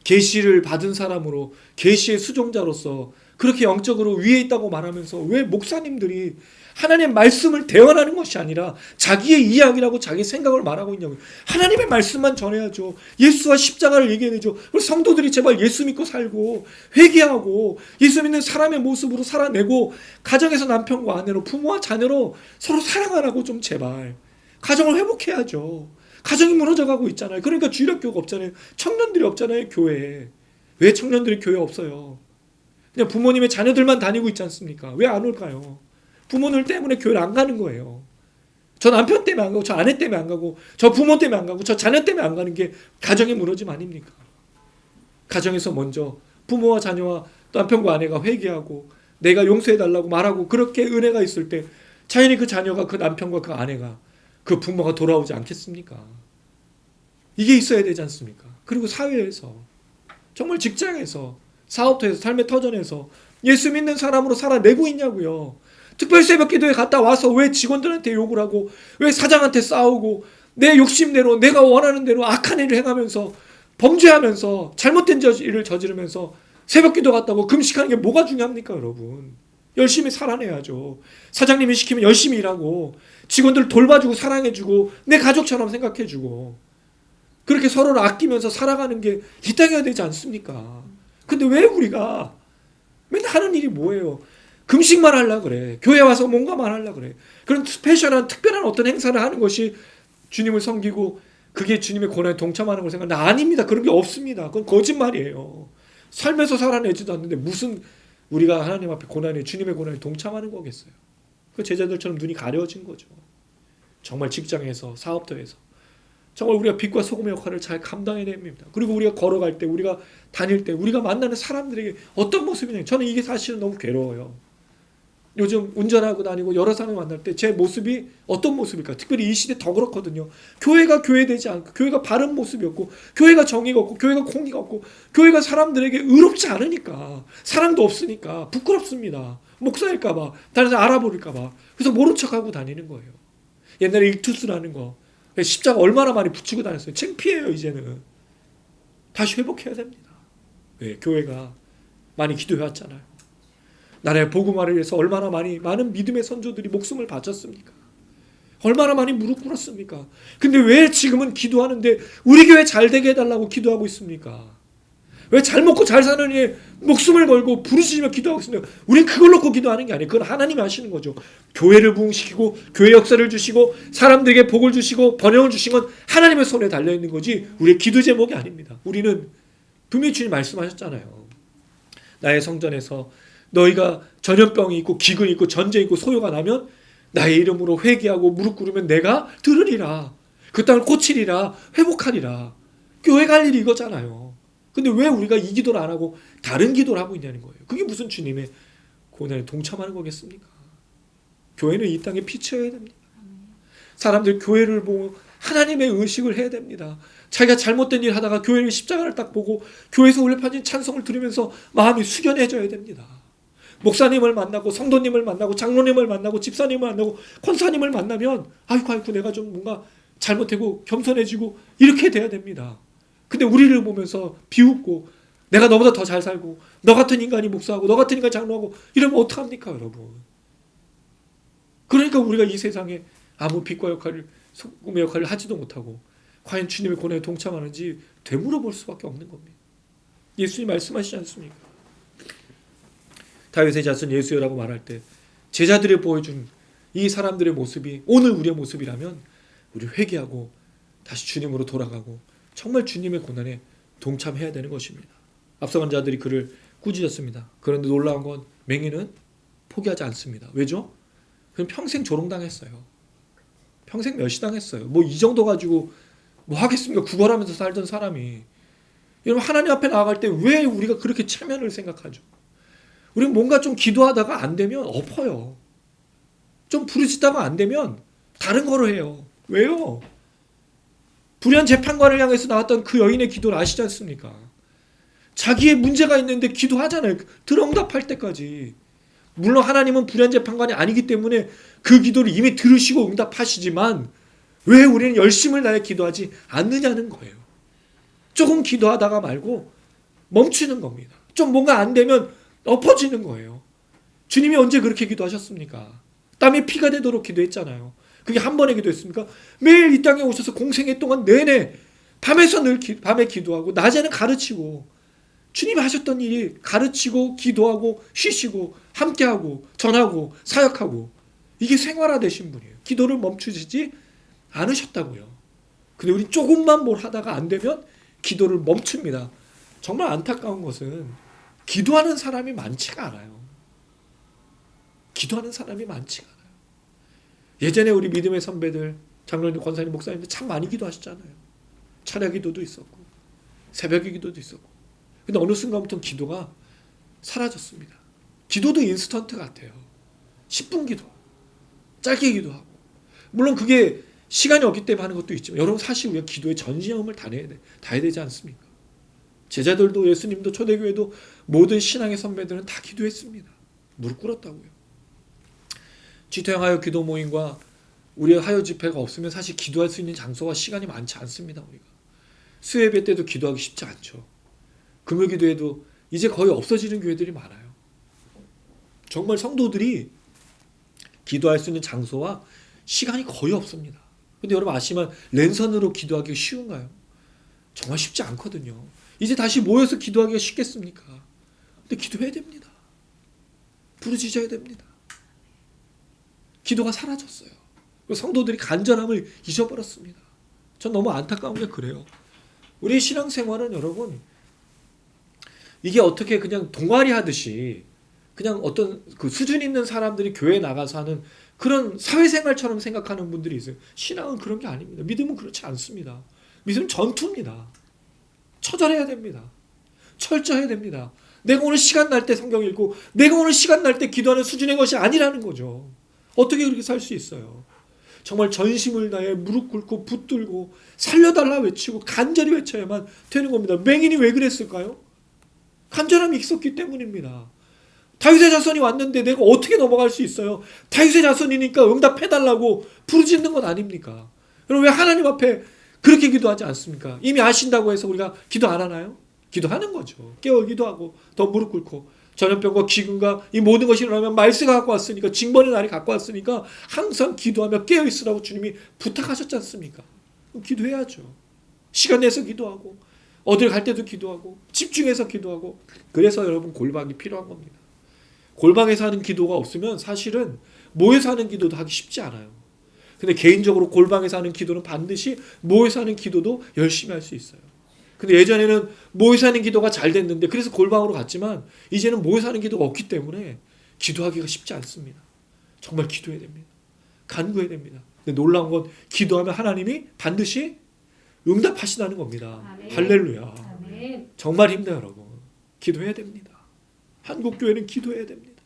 계시를 받은 사람으로 계시의 수종자로서 그렇게 영적으로 위에 있다고 말하면서 왜 목사님들이 하나님의 말씀을 대언하는 것이 아니라 자기의 이야기라고 자기 생각을 말하고 있냐고요. 하나님의 말씀만 전해야죠. 예수와 십자가를 얘기해야죠. 우리 성도들이 제발 예수 믿고 살고 회개하고 예수 믿는 사람의 모습으로 살아내고 가정에서 남편과 아내로 부모와 자녀로 서로 사랑하라고 좀 제발. 가정을 회복해야죠. 가정이 무너져가고 있잖아요. 그러니까 주일학교가 없잖아요. 청년들이 없잖아요. 교회에. 왜 청년들이 교회 없어요? 그냥 부모님의 자녀들만 다니고 있지 않습니까? 왜 안 올까요? 부모들 때문에 교회를 안 가는 거예요. 저 남편 때문에 안 가고 저 아내 때문에 안 가고 저 부모 때문에 안 가고 저 자녀 때문에 안 가는 게 가정의 무너짐 아닙니까? 가정에서 먼저 부모와 자녀와 남편과 아내가 회개하고 내가 용서해달라고 말하고 그렇게 은혜가 있을 때 자연히 그 자녀가 그 남편과 그 아내가 그 부모가 돌아오지 않겠습니까? 이게 있어야 되지 않습니까? 그리고 사회에서 정말 직장에서 사업터에서 삶의 터전에서 예수 믿는 사람으로 살아내고 있냐고요. 특별 새벽 기도에 갔다 와서 왜 직원들한테 욕을 하고 왜 사장한테 싸우고 내 욕심대로 내가 원하는 대로 악한 일을 행하면서 범죄하면서 잘못된 일을 저지르면서 새벽 기도 갔다고 금식하는 게 뭐가 중요합니까 여러분? 열심히 살아내야죠. 사장님이 시키면 열심히 일하고 직원들 돌봐주고 사랑해주고 내 가족처럼 생각해주고 그렇게 서로를 아끼면서 살아가는 게 이 땅이어야 되지 않습니까? 근데 왜 우리가 맨날 하는 일이 뭐예요? 금식만 하려고 그래. 교회 와서 뭔가만 하려고 그래. 그런 스페셜한 특별한 어떤 행사를 하는 것이 주님을 섬기고 그게 주님의 고난에 동참하는 걸 생각하는데 아닙니다. 그런 게 없습니다. 그건 거짓말이에요. 삶에서 살아내지도 않는데 무슨 우리가 하나님 앞에 고난에 주님의 고난에 동참하는 거겠어요. 그 제자들처럼 눈이 가려진 거죠. 정말 직장에서 사업터에서 정말 우리가 빛과 소금의 역할을 잘 감당해야 됩니다. 그리고 우리가 걸어갈 때 우리가 다닐 때 우리가 만나는 사람들에게 어떤 모습이냐 저는 이게 사실은 너무 괴로워요. 요즘 운전하고 다니고 여러 사람을 만날 때 제 모습이 어떤 모습일까? 특별히 이 시대 더 그렇거든요. 교회가 교회되지 않고 교회가 바른 모습이 없고 교회가 정의가 없고 교회가 공의가 없고 교회가 사람들에게 의롭지 않으니까 사랑도 없으니까 부끄럽습니다. 목사일까 봐 다른 사람 알아버릴까 봐 그래서 모른 척하고 다니는 거예요. 옛날에 일투스라는 거 십자가 얼마나 많이 붙이고 다녔어요. 창피해요 이제는. 다시 회복해야 됩니다. 왜? 교회가 많이 기도해왔잖아요. 나라의 복음화를 위해서 얼마나 많은 믿음의 선조들이 목숨을 바쳤습니까? 얼마나 많이 무릎 꿇었습니까? 근데 왜 지금은 기도하는데 우리 교회 잘 되게 해달라고 기도하고 있습니까? 왜 잘 먹고 잘 사는 일 목숨을 걸고 부르짖으며 기도하고 있습니까? 우린 그걸 놓고 기도하는 게 아니에요. 그건 하나님이 하시는 거죠. 교회를 부흥시키고 교회 역사를 주시고 사람들에게 복을 주시고 번영을 주신 건 하나님의 손에 달려있는 거지 우리의 기도 제목이 아닙니다. 우리는 분명히 주님 말씀하셨잖아요. 나의 성전에서 너희가 전염병이 있고 기근이 있고 전쟁이 있고 소요가 나면 나의 이름으로 회개하고 무릎 꿇으면 내가 들으리라. 그 땅을 고치리라. 회복하리라. 교회 갈 일이 이거잖아요. 근데 왜 우리가 이 기도를 안 하고 다른 기도를 하고 있냐는 거예요. 그게 무슨 주님의 고난에 동참하는 거겠습니까? 교회는 이 땅에 피치어야 됩니다. 사람들 교회를 보고 하나님의 의식을 해야 됩니다. 자기가 잘못된 일 하다가 교회를 십자가를 딱 보고 교회에서 울려퍼진 찬송을 들으면서 마음이 숙연해져야 됩니다. 목사님을 만나고 성도님을 만나고 장로님을 만나고 집사님을 만나고 권사님을 만나면 아이고 내가 좀 뭔가 잘못하고 겸손해지고 이렇게 돼야 됩니다. 근데 우리를 보면서 비웃고 내가 너보다 더 잘 살고 너 같은 인간이 목사하고 너 같은 인간이 장로하고 이러면 어떡합니까 여러분. 그러니까 우리가 이 세상에 아무 빛과 역할을 소금의 역할을 하지도 못하고 과연 주님의 고난에 동참하는지 되물어볼 수밖에 없는 겁니다. 예수님 말씀하시지 않습니까? 다윗의 자손 예수여라고 말할 때 제자들이 보여준 이 사람들의 모습이 오늘 우리의 모습이라면 우리 회개하고 다시 주님으로 돌아가고 정말 주님의 고난에 동참해야 되는 것입니다. 앞서간 자들이 그를 꾸짖었습니다. 그런데 놀라운 건 맹인은 포기하지 않습니다. 왜죠? 그럼 평생 조롱당했어요. 평생 멸시당했어요. 뭐 이 정도 가지고 뭐 하겠습니까? 구걸하면서 살던 사람이. 여러분 하나님 앞에 나아갈 때 왜 우리가 그렇게 체면을 생각하죠? 우리는 뭔가 좀 기도하다가 안 되면 엎어요. 좀 부르짖다가 안 되면 다른 거로 해요. 왜요? 불의한 재판관을 향해서 나왔던 그 여인의 기도를 아시지 않습니까? 자기의 문제가 있는데 기도하잖아요. 들응답할 때까지. 물론 하나님은 불의한 재판관이 아니기 때문에 그 기도를 이미 들으시고 응답하시지만 왜 우리는 열심을 다해 기도하지 않느냐는 거예요. 조금 기도하다가 말고 멈추는 겁니다. 좀 뭔가 안 되면 엎어지는 거예요. 주님이 언제 그렇게 기도하셨습니까? 땀이 피가 되도록 기도했잖아요. 그게 한 번의 기도였습니까? 매일 이 땅에 오셔서 공생애 동안 내내 밤에서 늘 밤에 기도하고 낮에는 가르치고 주님이 하셨던 일이 가르치고 기도하고 쉬시고 함께하고 전하고 사역하고 이게 생활화되신 분이에요. 기도를 멈추시지 않으셨다고요. 근데 우리 조금만 뭘 하다가 안 되면 기도를 멈춥니다. 정말 안타까운 것은 기도하는 사람이 많지가 않아요. 기도하는 사람이 많지가 않아요. 예전에 우리 믿음의 선배들, 장로님, 권사님, 목사님들 참 많이 기도하셨잖아요. 철야 기도도 있었고 새벽의 기도도 있었고. 근데 어느 순간부터 기도가 사라졌습니다. 기도도 인스턴트 같아요. 10분 기도, 짧게 기도하고. 물론 그게 시간이 없기 때문에 하는 것도 있지만 여러분 사실 우리가 기도에 전심을 다해야 되지 않습니까? 제자들도 예수님도 초대교회도 모든 신앙의 선배들은 다 기도했습니다. 무릎 꿇었다고요. 지토형 하여 기도 모임과 우리의 하여 집회가 없으면 사실 기도할 수 있는 장소와 시간이 많지 않습니다. 우리가 수예배 때도 기도하기 쉽지 않죠. 금요 기도에도 이제 거의 없어지는 교회들이 많아요. 정말 성도들이 기도할 수 있는 장소와 시간이 거의 없습니다. 근데 여러분 아시지만 랜선으로 기도하기가 쉬운가요? 정말 쉽지 않거든요. 이제 다시 모여서 기도하기가 쉽겠습니까? 근데 기도해야 됩니다. 부르짖어야 됩니다. 기도가 사라졌어요. 성도들이 간절함을 잊어버렸습니다. 전 너무 안타까운 게 그래요. 우리 신앙생활은 여러분 이게 어떻게 그냥 동아리 하듯이 그냥 어떤 그 수준 있는 사람들이 교회에 나가서 하는 그런 사회생활처럼 생각하는 분들이 있어요. 신앙은 그런 게 아닙니다. 믿음은 그렇지 않습니다. 믿음은 전투입니다. 처절해야 됩니다. 철저해야 됩니다. 내가 오늘 시간 날 때 성경 읽고 내가 오늘 시간 날 때 기도하는 수준의 것이 아니라는 거죠. 어떻게 그렇게 살 수 있어요? 정말 전심을 다해 무릎 꿇고 붙들고 살려달라 외치고 간절히 외쳐야만 되는 겁니다. 맹인이 왜 그랬을까요? 간절함이 있었기 때문입니다. 다윗의 자손이 왔는데 내가 어떻게 넘어갈 수 있어요? 다윗의 자손이니까 응답해달라고 부르짖는 건 아닙니까? 여러분 왜 하나님 앞에 그렇게 기도하지 않습니까? 이미 아신다고 해서 우리가 기도 안 하나요? 기도하는 거죠. 깨어 기도하고 더 무릎 꿇고 전염병과 기근과 이 모든 것이 일어나면 말세가 갖고 왔으니까, 징벌의 날이 갖고 왔으니까 항상 기도하며 깨어있으라고 주님이 부탁하셨지 않습니까? 그럼 기도해야죠. 시간 내서 기도하고, 어딜 갈 때도 기도하고, 집중해서 기도하고. 그래서 여러분 골방이 필요한 겁니다. 골방에서 하는 기도가 없으면 사실은 모여서 하는 기도도 하기 쉽지 않아요. 근데 개인적으로 골방에서 하는 기도는 반드시 모여서 하는 기도도 열심히 할 수 있어요. 근데 예전에는 모여서 하는 기도가 잘 됐는데 그래서 골방으로 갔지만 이제는 모여서 하는 기도가 없기 때문에 기도하기가 쉽지 않습니다. 정말 기도해야 됩니다. 간구해야 됩니다. 근데 놀라운 건 기도하면 하나님이 반드시 응답하신다는 겁니다. 아멘. 할렐루야. 아멘. 정말 힘내요 여러분. 기도해야 됩니다. 한국교회는 기도해야 됩니다.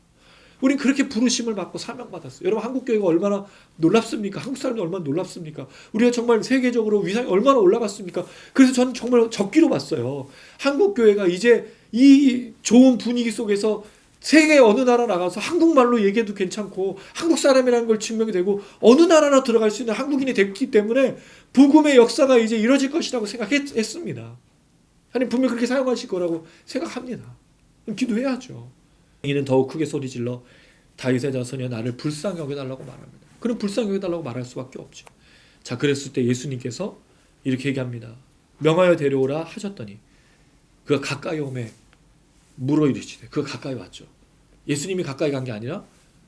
우린 그렇게 부르심을 받고 사명받았어요. 여러분 한국교회가 얼마나 놀랍습니까? 한국 사람들이 얼마나 놀랍습니까? 우리가 정말 세계적으로 위상이 얼마나 올라갔습니까? 그래서 저는 정말 적기로 봤어요. 한국교회가 이제 이 좋은 분위기 속에서 세계 어느 나라 나가서 한국말로 얘기해도 괜찮고 한국 사람이라는 걸 증명이 되고 어느 나라나 들어갈 수 있는 한국인이 됐기 때문에 복음의 역사가 이제 이뤄질 것이라고 생각했습니다. 하나님 분명히 그렇게 사용하실 거라고 생각합니다. 그럼 기도해야죠. 이는 더욱 크게 소리질러 다윗의 자손이여 나를 불쌍히 여겨달라고 말합니다. 그럼 불쌍히 여겨달라고 말할 수밖에 없죠. 자, 그랬을 때 예수님께서 이렇게 얘기합니다. 명하여 데려오라 하셨더니 그가 가까이 오매 물어 이르시되 그가 가까이 왔죠. 예수님이 가까이 간 게 아니라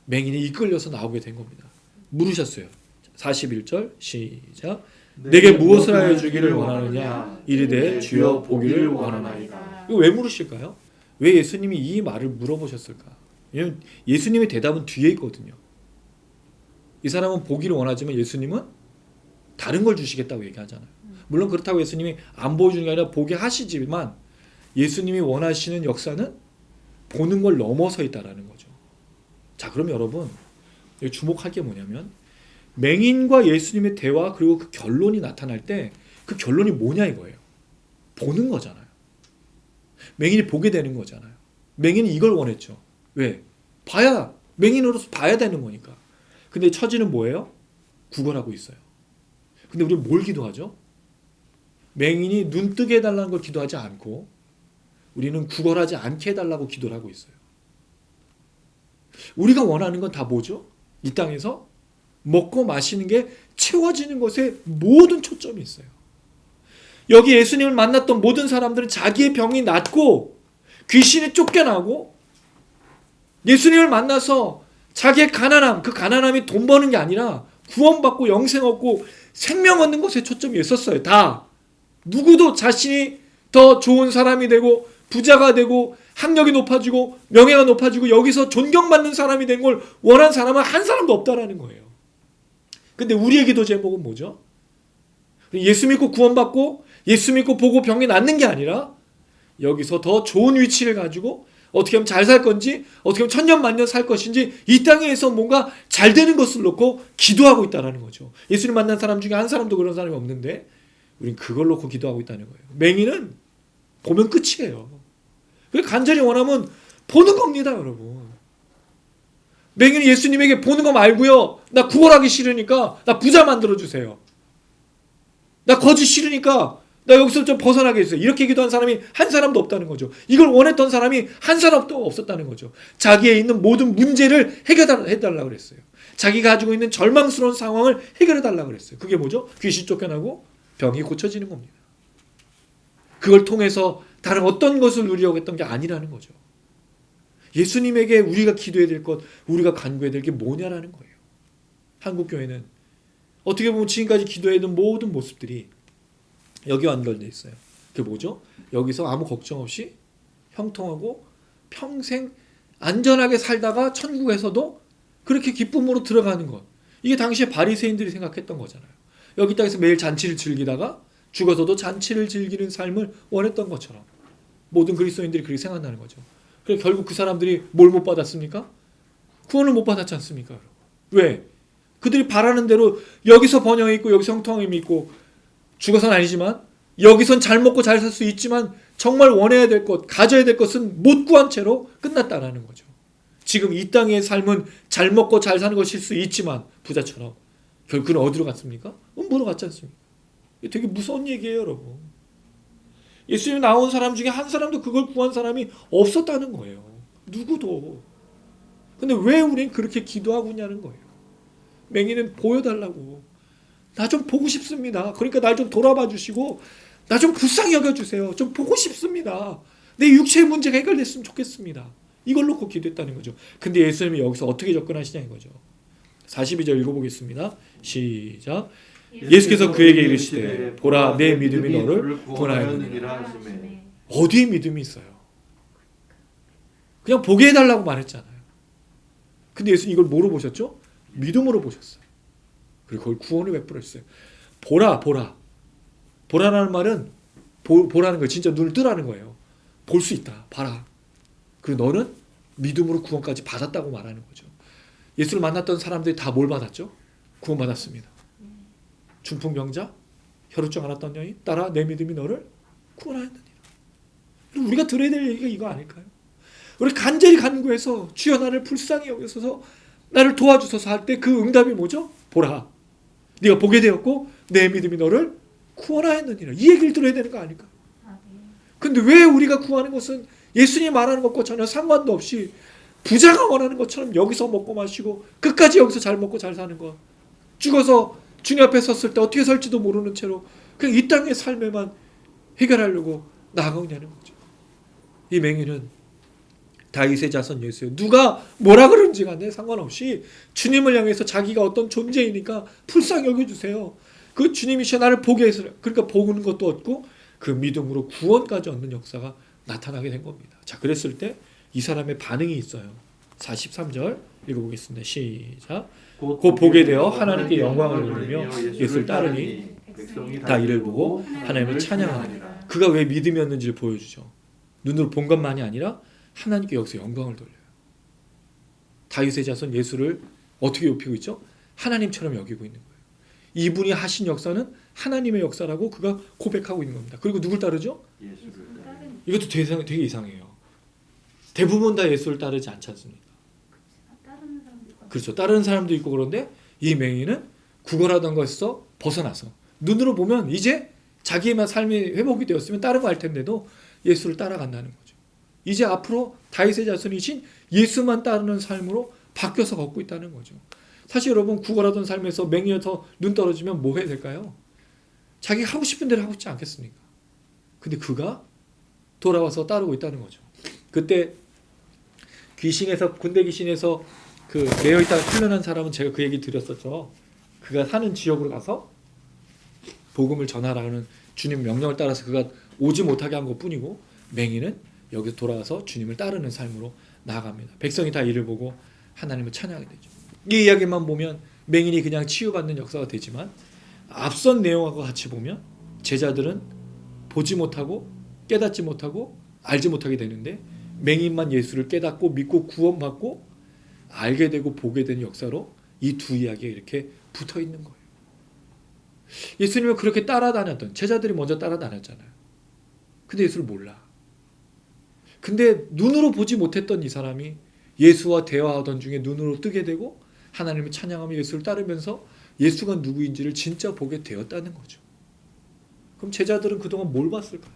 맹인이 이끌려서 나오게 된 겁니다. 물으셨어요. 41절 시작. 내게 무엇을 하여 주기를 원하느냐 이르되 주여 보기를 원하나이다. 이거 왜 물으실까요? 왜 예수님이 이 말을 물어보셨을까? 왜냐면 예수님의 대답은 뒤에 있거든요. 이 사람은 보기를 원하지만 예수님은 다른 걸 주시겠다고 얘기하잖아요. 물론 그렇다고 예수님이 안 보여주는 게 아니라 보게 하시지만 예수님이 원하시는 역사는 보는 걸 넘어서 있다라는 거죠. 자, 그럼 여러분 여기 주목할 게 뭐냐면 맹인과 예수님의 대화 그리고 그 결론이 나타날 때 그 결론이 뭐냐 이거예요. 보는 거잖아요. 맹인이 보게 되는 거잖아요. 맹인이 이걸 원했죠. 왜? 봐야 맹인으로서 봐야 되는 거니까. 근데 처지는 뭐예요? 구걸하고 있어요. 근데 우리는 뭘 기도하죠? 맹인이 눈 뜨게 해달라는 걸 기도하지 않고 우리는 구걸하지 않게 해달라고 기도를 하고 있어요. 우리가 원하는 건 다 뭐죠? 이 땅에서 먹고 마시는 게 채워지는 것에 모든 초점이 있어요. 여기 예수님을 만났던 모든 사람들은 자기의 병이 낫고 귀신이 쫓겨나고 예수님을 만나서 자기의 가난함, 그 가난함이 돈 버는 게 아니라 구원받고 영생 얻고 생명 얻는 것에 초점이 있었어요. 다. 누구도 자신이 더 좋은 사람이 되고 부자가 되고 학력이 높아지고 명예가 높아지고 여기서 존경받는 사람이 된 걸 원한 사람은 한 사람도 없다라는 거예요. 근데 우리의 기도 제목은 뭐죠? 예수 믿고 구원받고 예수 믿고 보고 병이 낫는 게 아니라 여기서 더 좋은 위치를 가지고 어떻게 하면 잘 살 건지 어떻게 하면 천년만년 살 것인지 이 땅에서 뭔가 잘 되는 것을 놓고 기도하고 있다는 거죠. 예수님 만난 사람 중에 한 사람도 그런 사람이 없는데 우린 그걸 놓고 기도하고 있다는 거예요. 맹인은 보면 끝이에요. 그래서 간절히 원하면 보는 겁니다, 여러분. 맹인이 예수님에게 보는 거 말고요. 나 구걸하기 싫으니까 나 부자 만들어주세요. 나 거짓 싫으니까 나 여기서 좀 벗어나게 해주세요. 이렇게 기도한 사람이 한 사람도 없다는 거죠. 이걸 원했던 사람이 한 사람도 없었다는 거죠. 자기에 있는 모든 문제를 해결해달라고 그랬어요. 자기가 가지고 있는 절망스러운 상황을 해결해달라고 그랬어요. 그게 뭐죠? 귀신 쫓겨나고 병이 고쳐지는 겁니다. 그걸 통해서 다른 어떤 것을 누리려고 했던 게 아니라는 거죠. 예수님에게 우리가 기도해야 될 것, 우리가 간구해야 될 게 뭐냐라는 거예요. 한국교회는 어떻게 보면 지금까지 기도해던 모든 모습들이 여기 연결되어 있어요. 그게 뭐죠? 여기서 아무 걱정 없이 형통하고 평생 안전하게 살다가 천국에서도 그렇게 기쁨으로 들어가는 것. 이게 당시에 바리새인들이 생각했던 거잖아요. 여기 땅에서 매일 잔치를 즐기다가 죽어서도 잔치를 즐기는 삶을 원했던 것처럼 모든 그리스도인들이 그렇게 생각하는 거죠. 그래서 결국 그 사람들이 뭘 못 받았습니까? 구원을 못 받았지 않습니까? 왜? 그들이 바라는 대로 여기서 번영이 있고 여기서 형통함이 있고 죽어서는 아니지만 여기선 잘 먹고 잘 살 수 있지만 정말 원해야 될 것, 가져야 될 것은 못 구한 채로 끝났다라는 거죠. 지금 이 땅의 삶은 잘 먹고 잘 사는 것일 수 있지만 부자처럼 결국 그는 어디로 갔습니까? 음부로 갔지 않습니까? 되게 무서운 얘기예요, 여러분. 예수님 나온 사람 중에 한 사람도 그걸 구한 사람이 없었다는 거예요. 누구도. 근데 왜 우린 그렇게 기도하고 있냐는 거예요. 맹인은 보여달라고. 나 좀 보고 싶습니다. 그러니까 날 좀 돌아봐 주시고 나 좀 불쌍히 여겨주세요. 좀 보고 싶습니다. 내 육체의 문제가 해결됐으면 좋겠습니다. 이걸 놓고 기도했다는 거죠. 근데 예수님이 여기서 어떻게 접근하시냐 이거죠. 42절 읽어보겠습니다. 시작. 예수께서 그에게 이르시되 보라 내 믿음이 너를 구원하였느니라. 어디에 믿음이 있어요? 그냥 보게 해달라고 말했잖아요. 근데 예수님 이걸 뭐로 보셨죠? 믿음으로 보셨어요. 그리고 그걸 구원을 베풀었어요. 보라. 보라라는 말은 보라는 거 진짜 눈을 뜨라는 거예요. 볼 수 있다. 봐라. 그리고 너는 믿음으로 구원까지 받았다고 말하는 거죠. 예수를 만났던 사람들이 다 뭘 받았죠? 구원받았습니다. 중풍병자, 혈우증 앓았던 여인, 따라 내 믿음이 너를 구원하였느니라. 우리가 들어야 될 얘기가 이거 아닐까요? 우리 간절히 간구해서 주여 나를 불쌍히 여기소서 나를 도와주소서 할 때 그 응답이 뭐죠? 보라. 네가 보게 되었고 내 믿음이 너를 구원하였느니라. 이 얘기를 들어야 되는 거 아닐까? 근데 왜 우리가 구하는 것은 예수님이 말하는 것과 전혀 상관도 없이 부자가 원하는 것처럼 여기서 먹고 마시고 끝까지 여기서 잘 먹고 잘 사는 거. 죽어서 주님 앞에 섰을 때 어떻게 살지도 모르는 채로 그냥 이 땅의 삶에만 해결하려고 나아가냐는 거죠. 이 맹인은 다윗의 자손 예수예요. 누가 뭐라 그런지 간에 상관없이 주님을 향해서 자기가 어떤 존재이니까 불쌍히 여겨주세요. 그 주님이시여 나를 보게 해서 그러니까 보는 것도 얻고 그 믿음으로 구원까지 얻는 역사가 나타나게 된 겁니다. 자, 그랬을 때 이 사람의 반응이 있어요. 43절 읽어보겠습니다. 시작. 곧 보게 되어 하나님께 영광을 돌리며 예수를 따르니 다 이를 보고 하나님을 찬양하니라. 그가 왜 믿음이었는지를 보여주죠. 눈으로 본 것만이 아니라 하나님께 여기서 영광을 돌려요. 다윗의 자손 예수를 어떻게 높이고 있죠? 하나님처럼 여기고 있는 거예요. 이분이 하신 역사는 하나님의 역사라고 그가 고백하고 있는 겁니다. 그리고 누굴 따르죠? 이것도 되게 이상해요. 대부분 다 예수를 따르지 않지 않습니까? 그렇죠. 따르는 사람도 있고 그런데 이 맹인은 구걸하던 것에서 벗어나서 눈으로 보면 이제 자기의 삶이 회복이 되었으면 다른 거 할 텐데도 예수를 따라간다는 거죠. 이제 앞으로 다윗의 자손이신 예수만 따르는 삶으로 바뀌어서 걷고 있다는 거죠. 사실 여러분 구걸하던 삶에서 맹인에서 눈 떨어지면 뭐 해야 될까요? 자기 하고 싶은 대로 하고 있지 않겠습니까? 근데 그가 돌아와서 따르고 있다는 거죠. 그때 귀신에서 군대 귀신에서 그 매여 있다가 풀려난 사람은 제가 그 얘기 드렸었죠. 그가 사는 지역으로 가서 복음을 전하라는 주님 명령을 따라서 그가 오지 못하게 한 것뿐이고 맹인은 여기서 돌아와서 주님을 따르는 삶으로 나아갑니다. 백성이 다 이를 보고 하나님을 찬양하게 되죠. 이 이야기만 보면 맹인이 그냥 치유받는 역사가 되지만 앞선 내용하고 같이 보면 제자들은 보지 못하고 깨닫지 못하고 알지 못하게 되는데 맹인만 예수를 깨닫고 믿고 구원받고 알게 되고 보게 되는 역사로 이 두 이야기가 이렇게 붙어 있는 거예요. 예수님은 그렇게 따라다녔던 제자들이 먼저 따라다녔잖아요. 근데 예수를 몰라. 근데 눈으로 보지 못했던 이 사람이 예수와 대화하던 중에 눈으로 뜨게 되고 하나님을 찬양하며 예수를 따르면서 예수가 누구인지를 진짜 보게 되었다는 거죠. 그럼 제자들은 그동안 뭘 봤을까요?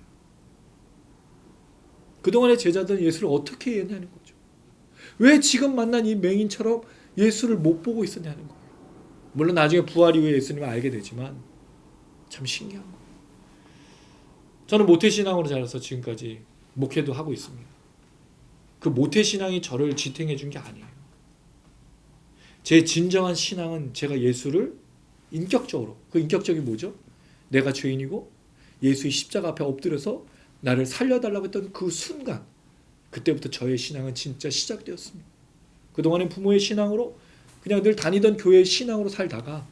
그동안의 제자들은 예수를 어떻게 이해했냐는 거죠. 왜 지금 만난 이 맹인처럼 예수를 못 보고 있었냐는 거예요. 물론 나중에 부활 이후에 예수님을 알게 되지만 참 신기한 거예요. 저는 모태신앙으로 자라서 지금까지 목회도 하고 있습니다. 그 모태신앙이 저를 지탱해 준 게 아니에요. 제 진정한 신앙은 제가 예수를 인격적으로, 그 인격적이 뭐죠? 내가 죄인이고 예수의 십자가 앞에 엎드려서 나를 살려달라고 했던 그 순간, 그때부터 저의 신앙은 진짜 시작되었습니다. 그동안엔 부모의 신앙으로 그냥 늘 다니던 교회의 신앙으로 살다가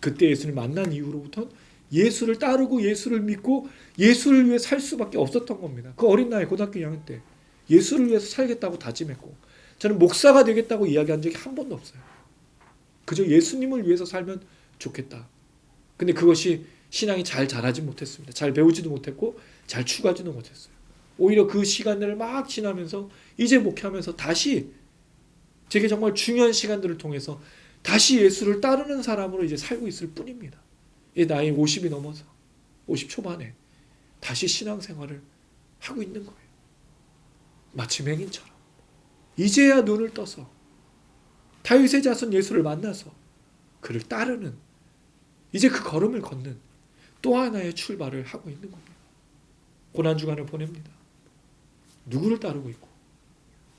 그때 예수를 만난 이후로부터는 예수를 따르고 예수를 믿고 예수를 위해 살 수밖에 없었던 겁니다. 그 어린 나이 고등학교 2학년 때 예수를 위해서 살겠다고 다짐했고 저는 목사가 되겠다고 이야기한 적이 한 번도 없어요. 그저 예수님을 위해서 살면 좋겠다. 근데 그것이 신앙이 잘 자라지 못했습니다. 잘 배우지도 못했고 잘 추구하지도 못했어요. 오히려 그 시간들을 막 지나면서 이제 목회하면서 다시 제게 정말 중요한 시간들을 통해서 다시 예수를 따르는 사람으로 이제 살고 있을 뿐입니다. 이 나이 50이 넘어서 50 초반에 다시 신앙생활을 하고 있는 거예요. 마치 맹인처럼. 이제야 눈을 떠서 다윗의 자손 예수를 만나서 그를 따르는, 이제 그 걸음을 걷는 또 하나의 출발을 하고 있는 겁니다. 고난주간을 보냅니다. 누구를 따르고 있고,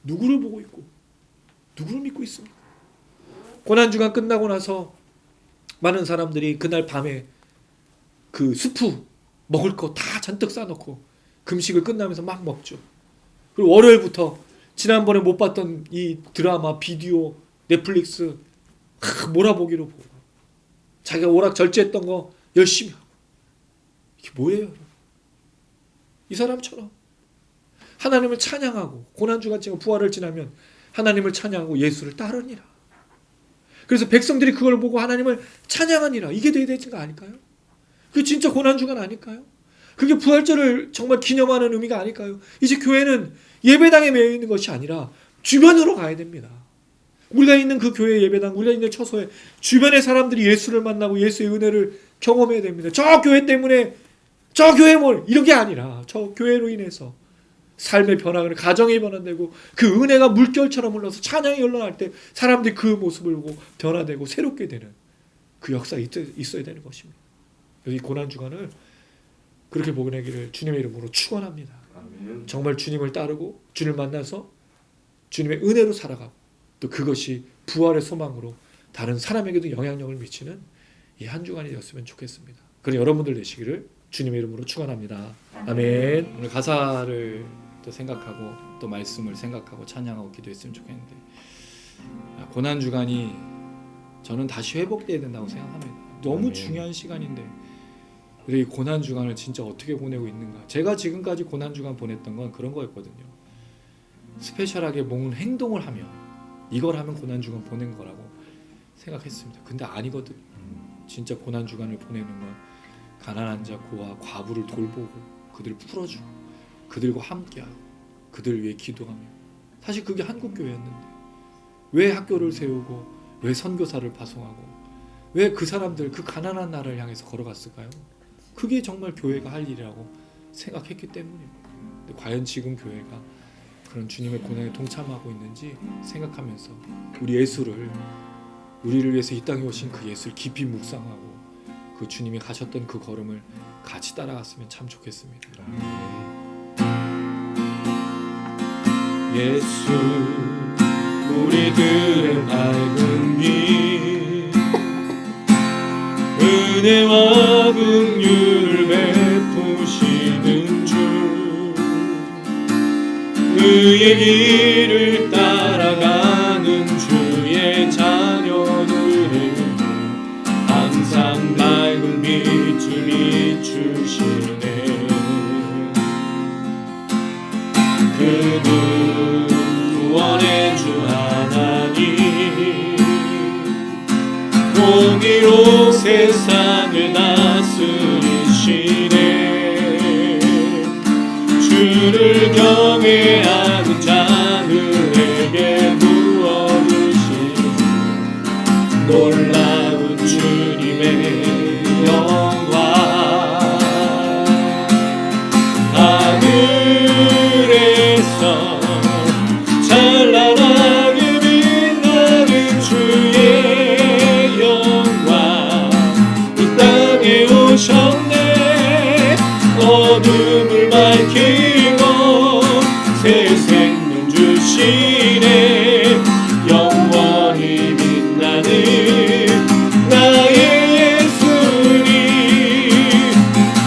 누구를 보고 있고, 누구를 믿고 있습니까? 고난주간 끝나고 나서 많은 사람들이 그날 밤에 그 수프 먹을 거 다 잔뜩 싸놓고 금식을 끝나면서 막 먹죠. 그리고 월요일부터 지난번에 못 봤던 이 드라마, 비디오, 넷플릭스 몰아보기로 보고 자기가 오락 절제했던 거 열심히 하고. 이게 뭐예요, 여러분? 이 사람처럼 하나님을 찬양하고 고난주간 지금 부활을 지나면 하나님을 찬양하고 예수를 따르니라. 그래서 백성들이 그걸 보고 하나님을 찬양하니라. 이게 돼야 되는 거 아닐까요? 그게 진짜 고난주간 아닐까요? 그게 부활절을 정말 기념하는 의미가 아닐까요? 이제 교회는 예배당에 매여 있는 것이 아니라 주변으로 가야 됩니다. 우리가 있는 그 교회 예배당, 우리가 있는 처소에 주변의 사람들이 예수를 만나고 예수의 은혜를 경험해야 됩니다. 저 교회 때문에, 저 교회 이런 게 아니라 저 교회로 인해서 삶의 변화가, 가정이 변화되고 그 은혜가 물결처럼 흘러서 찬양이 흘러날 때 사람들이 그 모습을 보고 변화되고 새롭게 되는 그 역사가 있어야 되는 것입니다. 이 고난주간을 그렇게 보내기를 주님의 이름으로 축원합니다. 정말 주님을 따르고 주님을 만나서 주님의 은혜로 살아가고 또 그것이 부활의 소망으로 다른 사람에게도 영향력을 미치는 이 한 주간이 되었으면 좋겠습니다. 그런 여러분들 되시기를 주님의 이름으로 축원합니다. 아멘. 오늘 가사를 또 생각하고 또 말씀을 생각하고 찬양하고 기도했으면 좋겠는데, 고난주간이 저는 다시 회복돼야 된다고 생각합니다. 너무 아멘. 중요한 시간인데 이 고난주간을 진짜 어떻게 보내고 있는가. 제가 지금까지 고난주간 보냈던 건 그런 거였거든요. 스페셜하게 뭔 행동을 하면, 이걸 하면 고난주간 보낸 거라고 생각했습니다. 근데 아니거든요. 진짜 고난주간을 보내는 건 가난한 자, 고아, 과부를 돌보고 그들을 풀어주고 그들과 함께하고 그들을 위해 기도하며. 사실 그게 한국교회였는데 왜 학교를 세우고 왜 선교사를 파송하고 왜 그 사람들, 그 가난한 나라를 향해서 걸어갔을까요? 그게 정말 교회가 할 일이라고 생각했기 때문입니다. 근데 과연 지금 교회가 그런 주님의 고난에 동참하고 있는지 생각하면서 우리 예수를, 우리를 위해서 이 땅에 오신 그 예수를 깊이 묵상하고 그 주님이 가셨던 그 걸음을 같이 따라갔으면 참 좋겠습니다. 예수 우리들의 밝은 빛, 은혜와 긍휼을 베푸시는 주, 그의 길을 따라가는 주의 자녀들을 항상 밝은 빛을 비추시네. 그분 구원의 주 하나님, 공의로 세상을 다스리시네. 주를 경외하는 자들에게 부어주신 놀라운 주님의 영광. 하늘에서 찬란하게 빛나는 주의 영광, 이 땅에 오셨네. 어둠을 밝히고 새 생명 주시네. 영원히 빛나는 나의 예수님,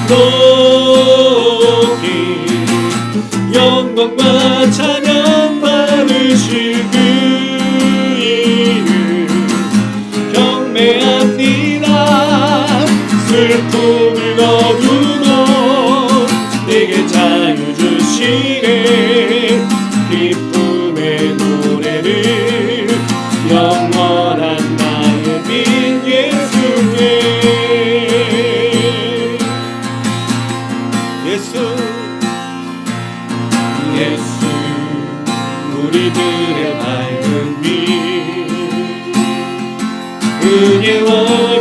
높이 영광과 찬양 받으실 그 이유 경배합니다. 슬픔을 거두고 내게 자유 주시네. 기쁨의 노래를 영원한 나의 빛 예수께. 예수 우리들의 밝은 빛, 은혜와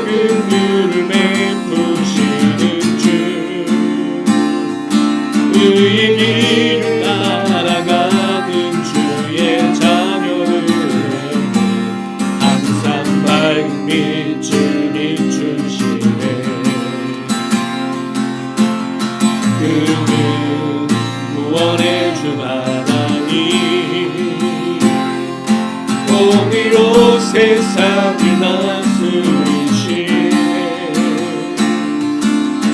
긍휼을 베푸시는 주, 그의 길을 따라가는 주의 자 그는 구원의 주 하나님 공의로 세상을 다스리시네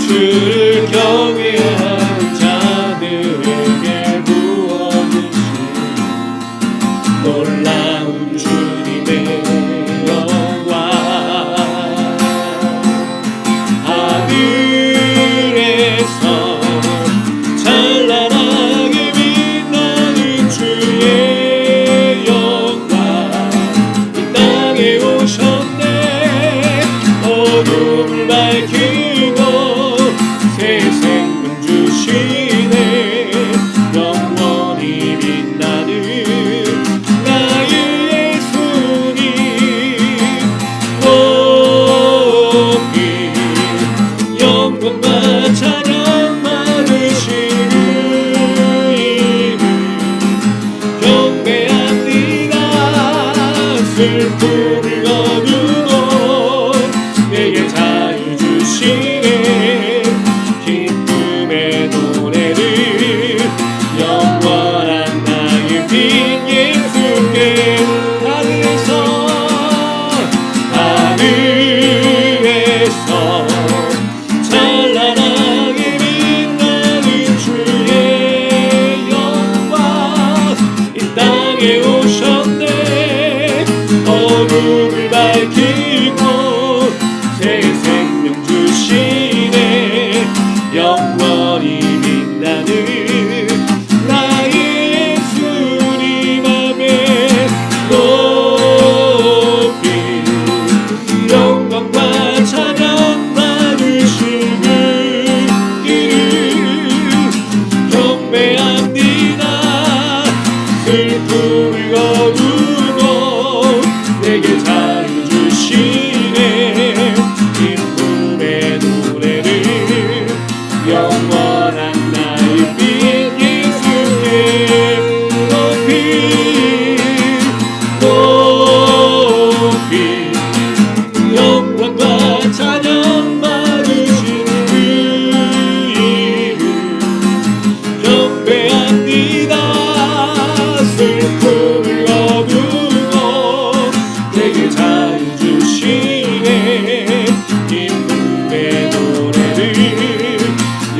주를 경외하는 자들에게 부어주시네 놀라운 주님의 영광 하늘에서 찬란하게 빛나는 주의 영광 이 땅에 오셨네 어둠을 밝히고 새 생명 주시네 영원히 빛나는 나의 예수님 높이 영광과 찬양 받으시는 이름 경배합니다 슬픔을 거두고 내게 자유 주시네 기쁨의 노래를 영원한 나의 빈 예수께 하늘에서 찬란하게 빛나는 주의 영광 이 땅에 오셨네 어둠을 밝히고 새 생명 주시네 영원히 빛나는 나의 예수님 아멘 높이 영광과 찬양 받으시는 이름 경배합니다 슬픔을 거두고 내게 자유 주시네 기쁨의 노래를 영원한 나의 빈 예수께 높이 높이 영광과 찬양 받으시는 그 이름 경배합니다 슬픔을 거두고 내게 자유 주시네 기쁨의 노래를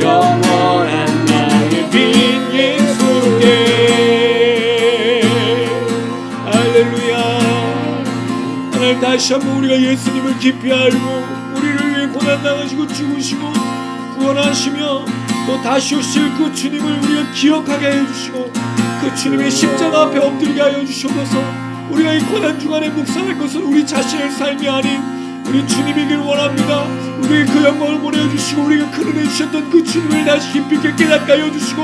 영원한 나의 빈 예수께 할렐루야 하나님 다시 한번 우리가 예수님을 깊이 알고 우리를 위해 고난당하시고 죽으시고 구원하시며 또 다시 오실 그 주님을 우리가 기억하게 해주시고 그 주님의 십자가 앞에 엎드리게 하여 주셔서 우리가 이 고난 중간에 묵상할 것은 우리 자신의 삶이 아닌 우리 주님이길 원합니다. 우리의 그 영광을 보내주시고 우리가 큰 은혜 주셨던 그 주님을 다시 깊이 있게 깨닫게 하여 주시고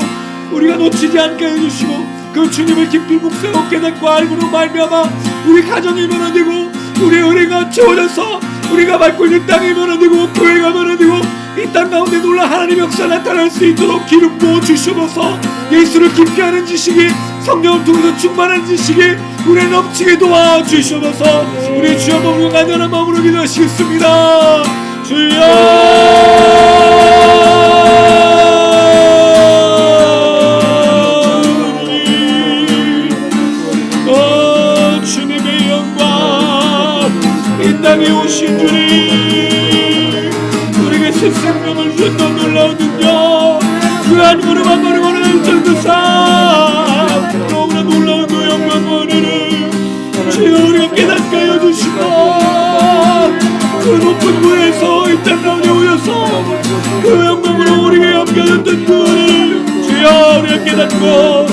우리가 놓치지 않게 하여 주시고 그 주님을 깊이 묵상하고 깨닫고 알고로 말미암아 우리 가정이 변화되고 우리의 은혜가 채워져서 우리가 밟고 있는 땅이 변화되고 교회가 변화되고 이 땅 가운데 놀라 하나님의 역사 나타날 수 있도록 기름 부어 주셔서 예수를 깊이 하는 지식이 성령을 통해서 충만한 지식이 우리를 넘치게 도와주셔서 우리 주여 몸으로 간절한 마음으로 기도하시겠습니다. 주님의 영광 이 땅에 오신 주님 우리에게 새 생명을 주셨던 놀라운 능력 그 한 걸음 한 걸음 오늘 전도사 너무나 놀라운 그 영광과 은혜를 주여 우리가 깨닫게 하여 주시고 그 높은 곳에서 이 땅 가운데 오셔서 그 영광으로 우리에게 맡겨졌던 그 은혜를 주여 우리가 깨닫고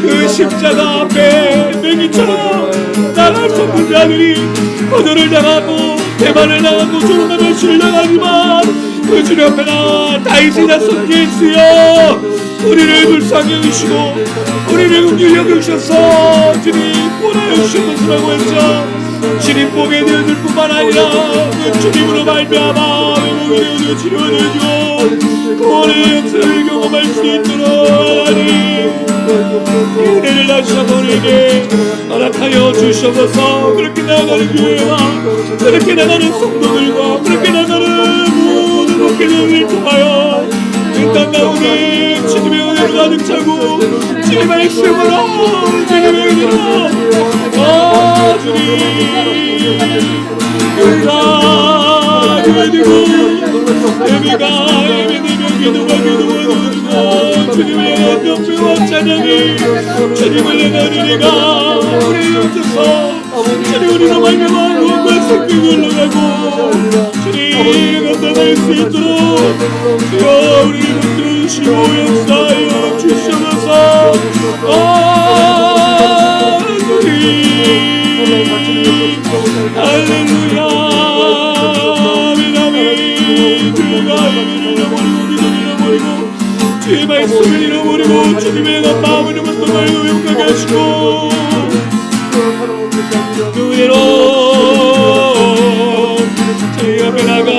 그 십자가 앞에 매기처럼 나갈 수 없는 자들이 거절을 당하고 배반을 당하고 조롱하며 실려가지만 그 주님 앞에나 다윗의 자손 예수여 우리를 불쌍히 여기시고 우리를 긍휼히 여기셔서 주님 구원하여 주신 것이라고 했죠. 주님 보게 되어줄 뿐만 아니라 그 주님으로 말미암아 외모에 되어 치료를 해주고 구원의 역사를 경험할 수 있도록 하나님 은혜를 다시 한번 우리에게 허락하여 주셔서 그렇게 나가는 교회와 그렇게 나가는 성도들과 그렇게 나가는 모든 목회자들을 통하여 이 땅 가운데 주님의 은혜로 가득 차고 주님의 말씀으로 주님의 은혜로 주님 교회가 교회되고 예배가 예배되며 기도가 주님의 명배와 찬양이 주님을 내는 은혜가 우리 옆에서 주님 우리로 말미암아 구원과 생명이 흘러가고 주님 나타날 수 있도록 주여 우리를 붙드시고 역사하여 주시옵소서. 주님 할렐루야 아멘. 주가 예배를 잃어버리고 기도를 잃어버리고 주의 말씀을 잃어버리고 주님의 마음을 못하여 회복하게 하시고 그 은혜로 저희 앞에 나가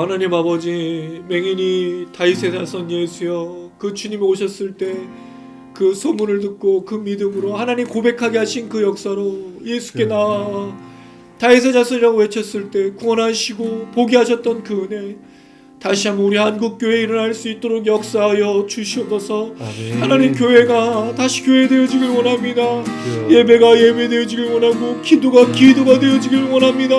하나님 아버지, 맹인이 다윗의 자손 예수여, 그 주님이 오셨을 때 그 소문을 듣고 그 믿음으로 하나님 고백하게 하신 그 역사로 예수께 나와 다윗의 자손이라고 외쳤을 때 구원하시고 보게 하셨던 그 은혜 다시 한번 우리 한국교회에 일어날 수 있도록 역사하여 주시옵소서. 하나님 교회가 다시 교회 되어지길 원합니다. 예배가 예배 되어지길 원하고 기도가 기도가 되어지길 원합니다.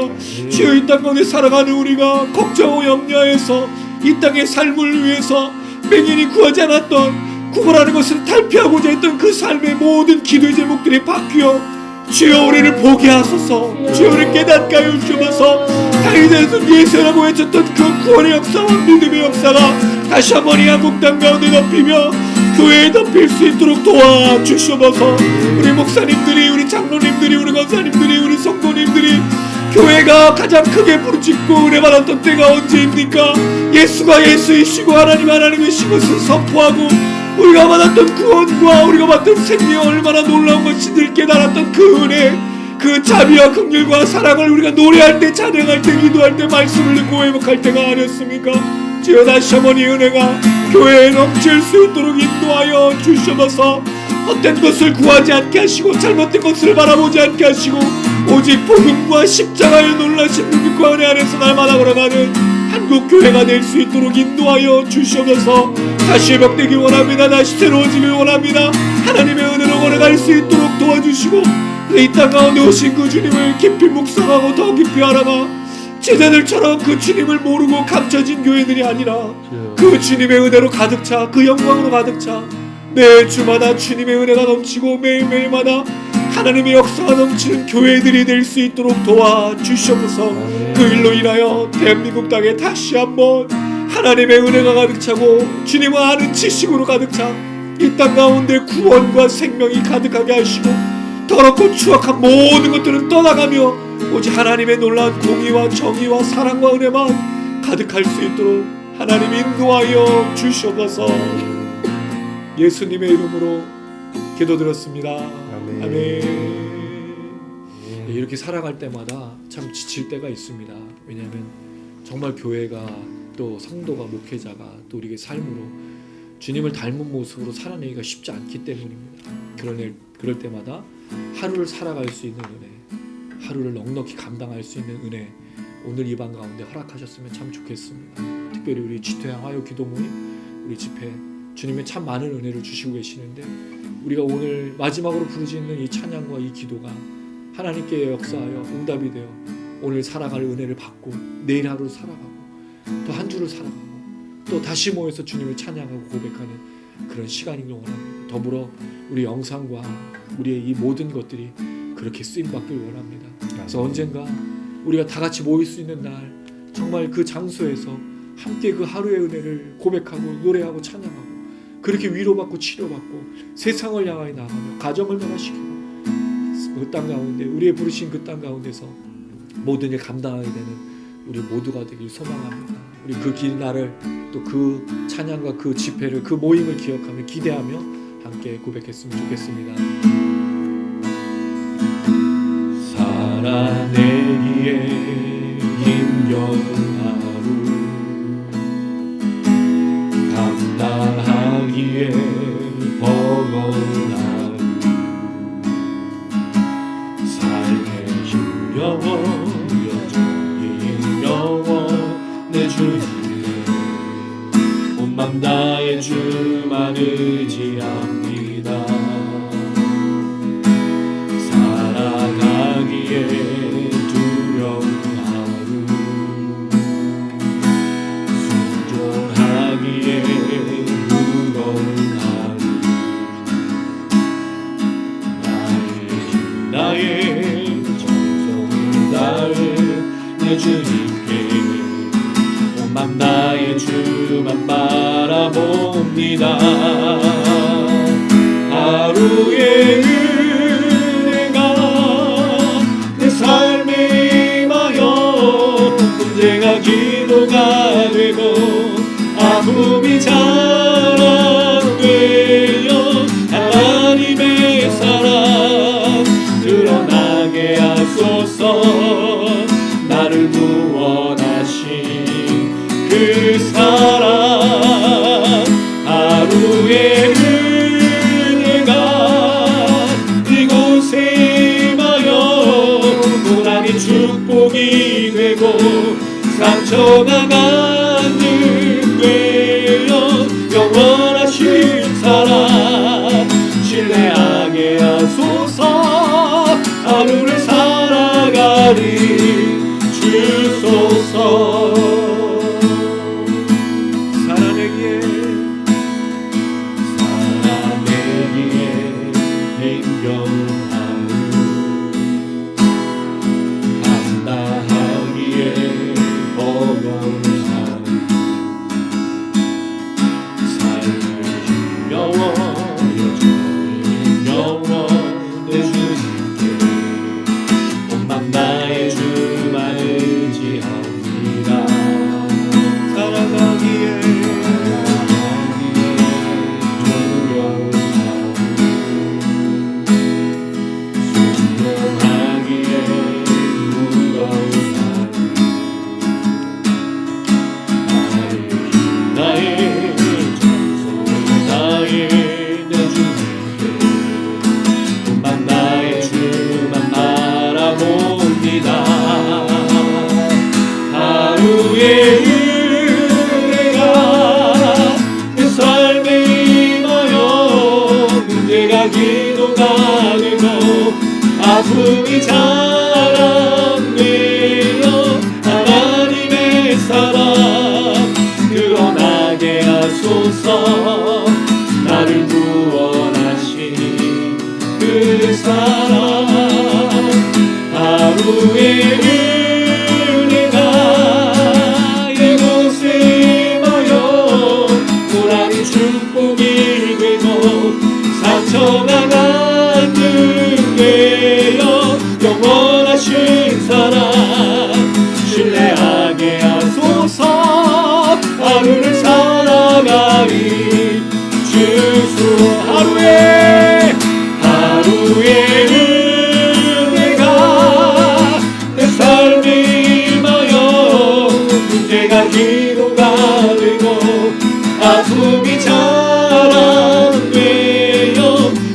주여 이 땅 가운데 살아가는 우리가 걱정하고 염려해서 이 땅의 삶을 위해서 맹인이 구하지 않았던 구원하는 것을 탈피하고자 했던 그 삶의 모든 기도의 제목들이 바뀌어 주여 우리를 보게 하소서. 주여 우리를 깨닫게 하여 주셔서 다윗의 예수라고 외쳤던 그 구원의 역사와 믿음의 역사가 다시 한번 이 한국 땅 가운데 덮이며 교회에 덮일 수 있도록 도와주시옵소서. 우리 목사님들이 우리 장로님들이 우리 권사님들이 우리 성도님들이 교회가 가장 크게 부르짖고 은혜 받았던 때가 언제입니까? 예수가 예수이시고 하나님 하나님이신 것을 선포하고 우리가 받았던 구원과 우리가 받던 생명이 얼마나 놀라운 것인지를 깨달았던 그 은혜, 그 자비와 긍휼과 사랑을 우리가 노래할 때, 찬양할 때, 기도할 때, 말씀을 듣고 회복할 때가 아니었습니까? 주여 다시 한번 이 은혜가 교회에 넘칠 수 있도록 인도하여 주셔서 헛된 것을 구하지 않게 하시고 잘못된 것을 바라보지 않게 하시고 오직 복음과 십자가의 놀라신 능력과 은혜 안에서 날마다 걸어가는 한국교회가 될 수 있도록 인도하여 주시옵소서. 다시 회복되길 원합니다. 다시 새로워지길 원합니다. 하나님의 은혜로 걸어갈 수 있도록 도와주시고 이 땅 가운데 오신 그 주님을 깊이 묵상하고 더 깊이 알아가 제자들처럼 그 주님을 모르고 감춰진 교회들이 아니라 그 주님의 은혜로 가득 차, 그 영광으로 가득 차 매 주마다 주님의 은혜가 넘치고 매일매일마다 하나님의 역사가 넘치는 교회들이 될 수 있도록 도와주시옵소서. 그 일로 인하여 대한민국 땅에 다시 한번 하나님의 은혜가 가득 차고 주님을 아는 지식으로 가득 차 이 땅 가운데 구원과 생명이 가득하게 하시고 더럽고 추악한 모든 것들은 떠나가며 오직 하나님의 놀라운 공의와 정의와 사랑과 은혜만 가득할 수 있도록 하나님 인도하여 주시옵소서. 예수님의 이름으로 기도드렸습니다. 아멘. 이렇게 살아갈 때마다 참 지칠 때가 있습니다. 왜냐하면 정말 교회가 또 성도가 목회자가 또 우리의 삶으로 주님을 닮은 모습으로 살아내기가 쉽지 않기 때문입니다. 그럴 때마다 하루를 살아갈 수 있는 은혜, 하루를 넉넉히 감당할 수 있는 은혜 오늘 이 방 가운데 허락하셨으면 참 좋겠습니다. 특별히 우리 지토양 화요 기도 모임 우리 집회 주님의 참 많은 은혜를 주시고 계시는데 우리가 오늘 마지막으로 부르짖는 이 찬양과 이 기도가 하나님께 역사하여 응답이 되어 오늘 살아갈 은혜를 받고 내일 하루 살아가고 또 한 주를 살아가고 또 다시 모여서 주님을 찬양하고 고백하는 그런 시간이길 원합니다. 더불어 우리 영상과 우리의 이 모든 것들이 그렇게 쓰임받길 원합니다. 그래서 언젠가 우리가 다 같이 모일 수 있는 날 정말 그 장소에서 함께 그 하루의 은혜를 고백하고 노래하고 찬양하고 그렇게 위로받고 치료받고 세상을 향하여 나가며 가정을 변화시키고 그 땅 가운데 우리의 부르신 그 땅 가운데서 모든 일 감당하게 되는 우리 모두가 되길 소망합니다. 우리 그 길 날을 또 그 찬양과 그 집회를 그 모임을 기억하며 기대하며 함께 고백했으면 좋겠습니다. 살아내기에 힘겨운 하루 감당하기에 함께합니다. 살아가기에 두려운 하루, 순종하기에 무거운 하루, 나의 정성을 다해 내 주님께 온맘 나의 주만 바라봅니다. 하루의 은혜가 내 삶에 임하여 문제가 기도가 되고 아픔이 자랑되어 하나님의 사랑 드러나게 하소서. 나를 구원하신 그 사랑, 하루의 은혜가 이곳에 임하여 고난이 축복이 되고 상처가 간증되어 영원하신 사랑 신뢰하게 하소서. 하루를 살아가리 주소서. 살아내기에 힘겨운 하루, 감당하기에 버거운 하루, 삶을 힘겨워 여전히 힘겨워 내 주님께 온맘 나의 주만 의지합니다. 살아가기에 두려운 하루, 순종하기에 무거운 하루, 나의 정성을 다해 내 주님께 온맘 나의 주만 바라봅니다. 하루의 은혜가 내 삶에 임하여 문제가 기도가 되고 아픔이 자랑되어 하나님의 사랑 드러나게 하소서. 나를 구원하신 그 사랑, 하루의 은혜가 이곳에 임하여 고난이 축복이 되고 상처가 간증되어 영원하신 사랑 신뢰하게 하소서. 하루를 살아가리 주소. 하루의 은혜가 내 삶에 임하여 문제가 기도가 되고 아픔이 자랑되어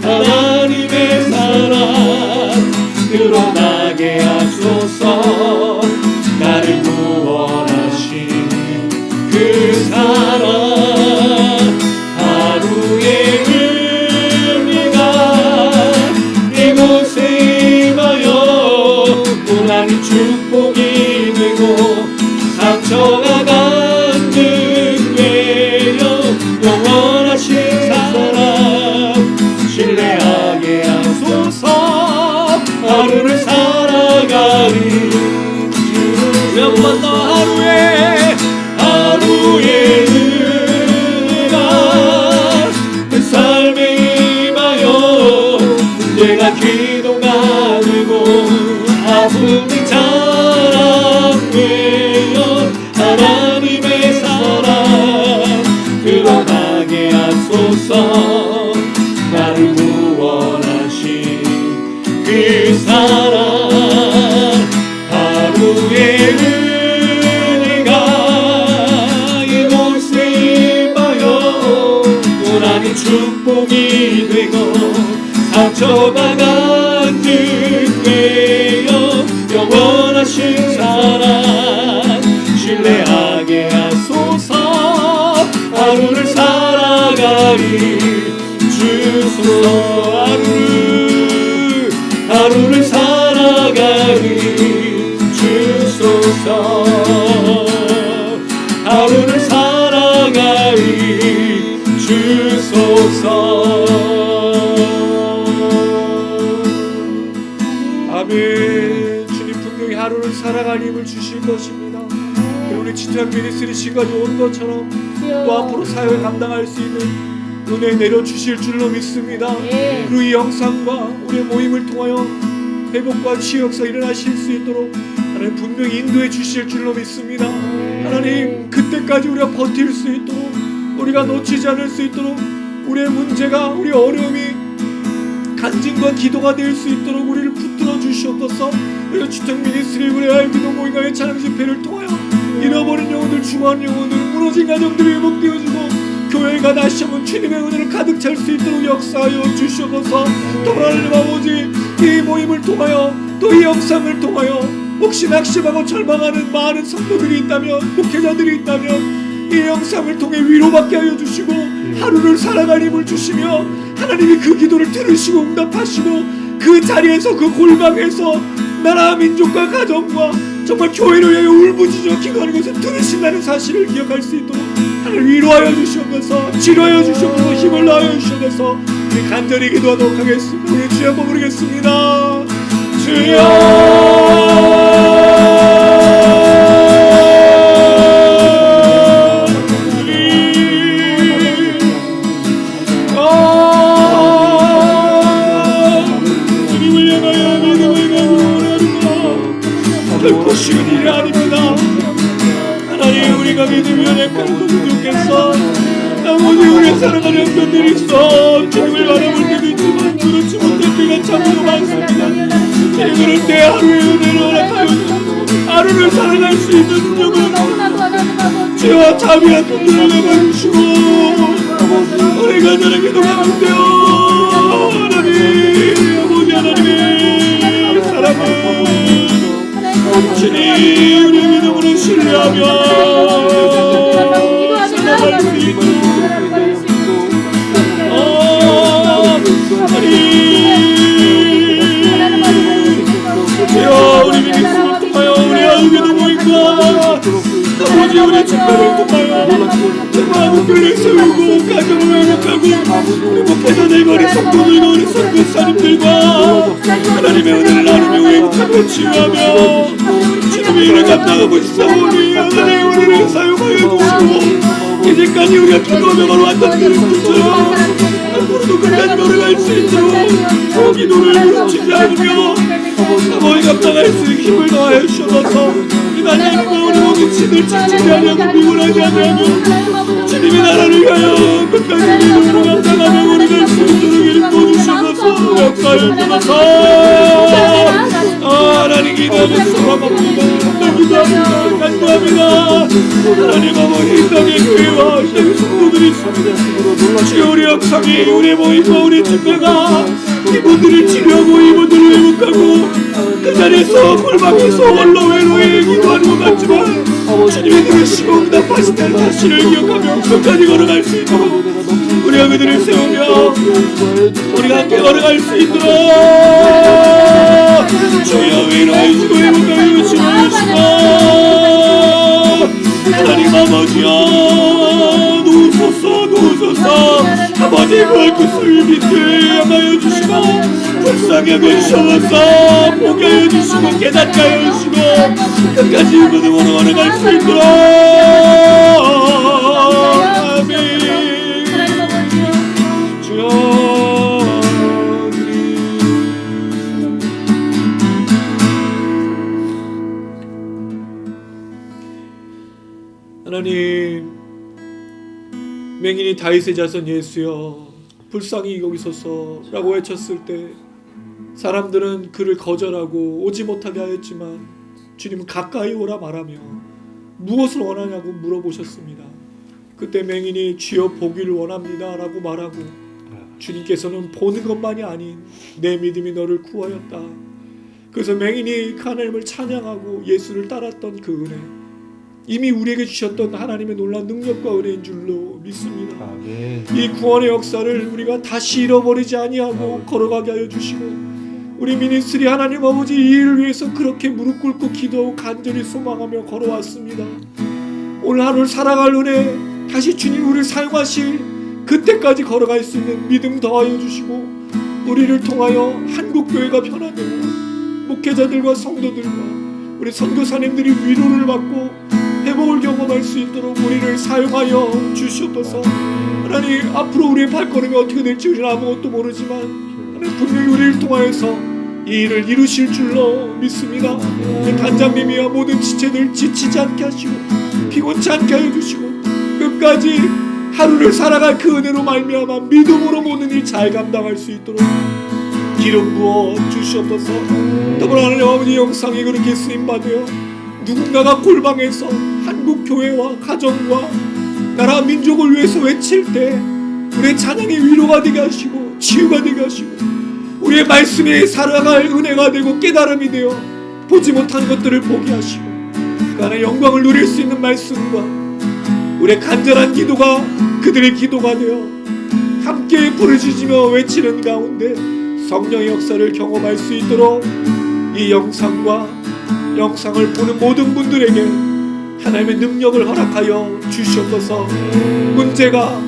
하나님의 사랑 드러나게 하소서. 나를 구원하신 그 사랑, 하루의 은혜가 이곳에 임하여 고난이 축복이 되고 상처가 간증되어 영원하신 사랑 신뢰하게 하소서. 하루를 살아가리 몇 번 더 하루의 은혜가 내 삶에 임하여 문제가 기도가 되고 아픔이 자랑되어 하나님의 사랑 드러나게 하소서. 나를 구원하신 그 사랑, 하루의 은혜가 이곳에 임하여 고난이 축복이 되고 상처가 간증되어 영원하신 사랑 신뢰하게 하소서. 하루를 살아가리 주소서. 하루를 살아가니 주소서. 하루를 살아가니 주소서. 아멘. 주님 분명히 하루를 살아가니 힘을 주실 것입니다. 그리고 우리 지토양 미니스트리 지금까지 온 것처럼 또 앞으로 사역을 감당할 수 있는 은혜 내려주실 줄로 믿습니다. 그리고 이 영상과 우리의 모임을 통하여 회복과 치유 역사 일어나실 수 있도록 하나님 분명히 인도해 주실 줄로 믿습니다. 하나님 그때까지 우리가 버틸 수 있도록, 우리가 놓치지 않을 수 있도록, 우리의 문제가, 우리의 어려움이 간증과 기도가 될 수 있도록 우리를 붙들어 주시옵소서. 그리고 주택 미니스트리 우리 알기도 모임과의 찬양 집회를 통하여 잃어버린 영혼들, 죽어가는 영혼들, 무너진 가정들이 회복되어지고 교회가 다시 한번 주님의 은혜를 가득 찰 수 있도록 역사하여 주시옵소서. 또 하나님 아버지, 이 모임을 통하여 또 이 영상을 통하여 혹시 낙심하고 절망하는 많은 성도들이 있다면, 목회자들이 있다면 이 영상을 통해 위로받게 하여 주시고 하루를 살아갈 힘을 주시며 하나님이 그 기도를 들으시고 응답하시고 그 자리에서, 그 골방에서 나라 민족과 가정과 정말 교회를 위하여 울부짖어 기도하는 것을 들으신다는 사실을 기억할 수 있도록 하나님 위로하여 주시옵소서. 치료하여 주시옵소서. 힘을 나하여 주시옵소서. 우리 간절히 기도하도록 하겠습니다. 우리 주여 한번 부르겠습니다. 주님을 향하여 믿음을 가지고 결코 쉬운 일이 아닙니다. 하나님 우리가 믿으면 약간 부족해서 아버지 우리의 사랑하는 형편들이 있어 주님을 바라볼 때도 있지만 그렇지 못할 때가 참으로 많습니다. 그럴 때 하루의 은혜를 허락하여 하루를 살아갈 수 있는 능력을 죄와 자비와 긍휼을 베풀시고 우리 간절히 기도하는데요. 하나님 아버지, 하나님의 사랑을 주님 우리의 믿음으로 신뢰하며 살아갈 수 있도록 주여 우리 믿음을 통하여 우리 알게도 모임과 아버지 우리 집회를 통하여 정말 교회를 세우고 가정을 회복하고 우리 목회자들과 우리 성도들과 우리 선교사님들과 하나님의 은혜를 나누며 회복하고 치유하며 주님의 일을 감당하고 있사오니 하나님 우리를 사용하여 주시고 이제까지 우리가 기도하며 걸어왔던 그릇들처럼 앞으로도 끝까지 걸어갈 수 있도록 기도를 그르치지 않으며 아버지 감당할 수 있는 힘을 더하여 주셔서 하나님과 우리 모든 친을 지치지 않으며 미워하지 않으며 주님의 나라를 위하여 끝까지 믿음으로 감당하며 우리가 수 있도록 일궈 주셔서 역사해 주셔서 하나님 기도하며 소망합니다. 기도합니다. 간구합니다. 하나님 아버지 이 땅의 교회와 이 땅의 성도들이 있습니다. 주여 우리 역사이 우리 모임과 우리 집회가 이분들을 치료하고 이분들을 회복하고 그 자리에서 골방에서 홀로 외로이 기도하는 것 같지만 주님이 들으시고 응답하신다는 사실을 기억하며 끝까지 걸어갈 수 있도록 우리가 그들을 세우며 우리가 함께 걸어갈 수 있도록 주여 위로해 주시고 회복하여 주시고 하나님 아버지여 누우소서 아버지 발끝을 밑에 향하여 주시고 불쌍히 하여 주셔서 보게 하여 주시고 깨닫게 하여 주시고 끝까지 믿음으로 걸어갈 수 있도록 아멘. 주여 하나님 맹인이 다윗의 자손 예수여 불쌍히 여기 서서라고 외쳤을 때 사람들은 그를 거절하고 오지 못하게 하였지만 주님은 가까이 오라 말하며 무엇을 원하냐고 물어보셨습니다. 그때 맹인이 주여 보기를 원합니다 라고 말하고 주님께서는 보는 것만이 아닌 내 믿음이 너를 구하였다. 그래서 맹인이 그 하나님을 찬양하고 예수를 따랐던 그 은혜 이미 우리에게 주셨던 하나님의 놀라운 능력과 은혜인 줄로 믿습니다. 아멘. 이 구원의 역사를 우리가 다시 잃어버리지 아니하고 걸어가게 하여 주시고, 우리 미니스트리 하나님 아버지 이 일을 위해서 그렇게 무릎 꿇고 기도하고 간절히 소망하며 걸어왔습니다. 오늘 하루를 살아갈 은혜, 다시 주님 우리를 사용하실 그때까지 걸어갈 수 있는 믿음 더하여 주시고, 우리를 통하여 한국교회가 변화되고 목회자들과 성도들과 우리 선교사님들이 위로를 받고 회복을 경험할 수 있도록 우리를 사용하여 주시옵소서. 하나님, 앞으로 우리의 발걸음이 어떻게 될지 우리는 아무것도 모르지만 하나님 분명히 우리를 통하여서 이 일을 이루실 줄로 믿습니다. 우리 단장님이야 모든 지체들 지치지 않게 하시고 피곤치 않게 하여 주시고, 끝까지 하루를 살아갈 그 은혜로 말미암아 믿음으로 모든 일 잘 감당할 수 있도록 기름 부어 주시옵소서. 더불어 하나님 아버지 영상이 그렇게 쓰임받으여 누군가가 골방에서 한국 교회와 가정과 나라 민족을 위해서 외칠 때 우리의 찬양이 위로가 되게 하시고 치유가 되게 하시고, 우리의 말씀이 살아갈 은혜가 되고 깨달음이 되어 보지 못한 것들을 보게 하시고, 그 안에 영광을 누릴 수 있는 말씀과 우리의 간절한 기도가 그들의 기도가 되어 함께 부르짖으며 외치는 가운데 성령의 역사를 경험할 수 있도록 이 영상과 영상을 보는 모든 분들에게 하나님의 능력을 허락하여 주시옵소서. 문제가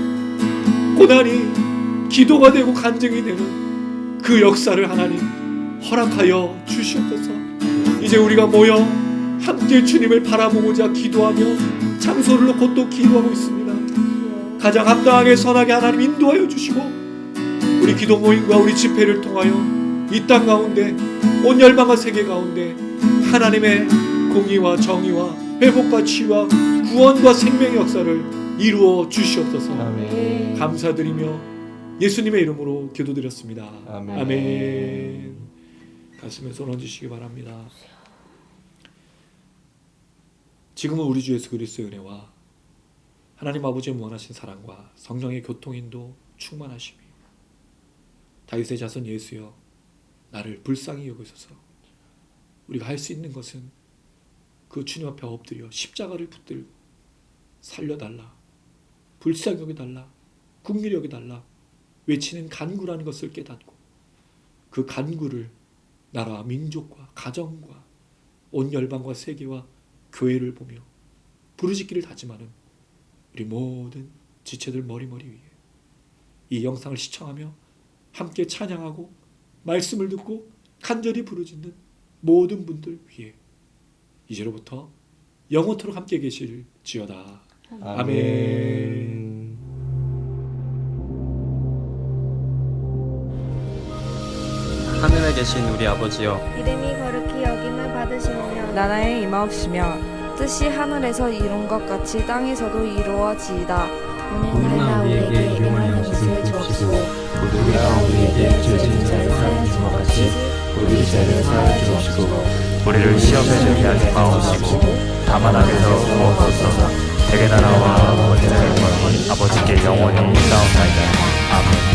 고난이 기도가 되고 간증이 되는 그 역사를 하나님 허락하여 주시옵소서. 이제 우리가 모여 함께 주님을 바라보고자 기도하며 장소를 놓고 또 기도하고 있습니다. 가장 합당하게 선하게 하나님 인도하여 주시고, 우리 기도 모임과 우리 집회를 통하여 이 땅 가운데 온 열방과 세계 가운데 하나님의 공의와 정의와 회복과 치유와 구원과 생명의 역사를 이루어 주시옵소서. 아멘. 감사드리며 예수님의 이름으로 기도드렸습니다. 아멘. 아멘. 가슴에 손 얹으시기 바랍니다. 지금은 우리 주 예수 그리스도의 은혜와 하나님 아버지의 무한하신 사랑과 성령의 교통인도 충만하심이, 다윗의 자손 예수여 나를 불쌍히 여기소서. 우리가 할 수 있는 것은 그 주님 앞에 엎드려 십자가를 붙들고 살려달라, 불쌍히 여기달라, 긍휼히 여기달라 외치는 간구라는 것을 깨닫고, 그 간구를 나라와 민족과 가정과 온 열방과 세계와 교회를 보며 부르짖기를 다짐하는 우리 모든 지체들 머리머리 위에 이 영상을 시청하며 함께 찬양하고 말씀을 듣고 간절히 부르짖는 모든 분들 위에 이제로부터 영원토록 함께 계실지어다. 아멘. 하늘에 계신 우리 아버지여, 이름이 거룩히 여김을 받으시오며 나라의 임하옵시며 뜻이 하늘에서 이룬 것 같이 땅에서도 이루어지이다. 오늘날 우리에게 일용할 것을 주옵시고 우리가 우리에게 죄 지은 자를 사하여 준 것 같이 우리 죄를 사하여 주옵시고 우리를 시험에 들게 하지 마옵시고 다만 악에서 구하옵소서. 대개 나라와 권세와 아버지께 영원히 있사옵나이다. 아멘.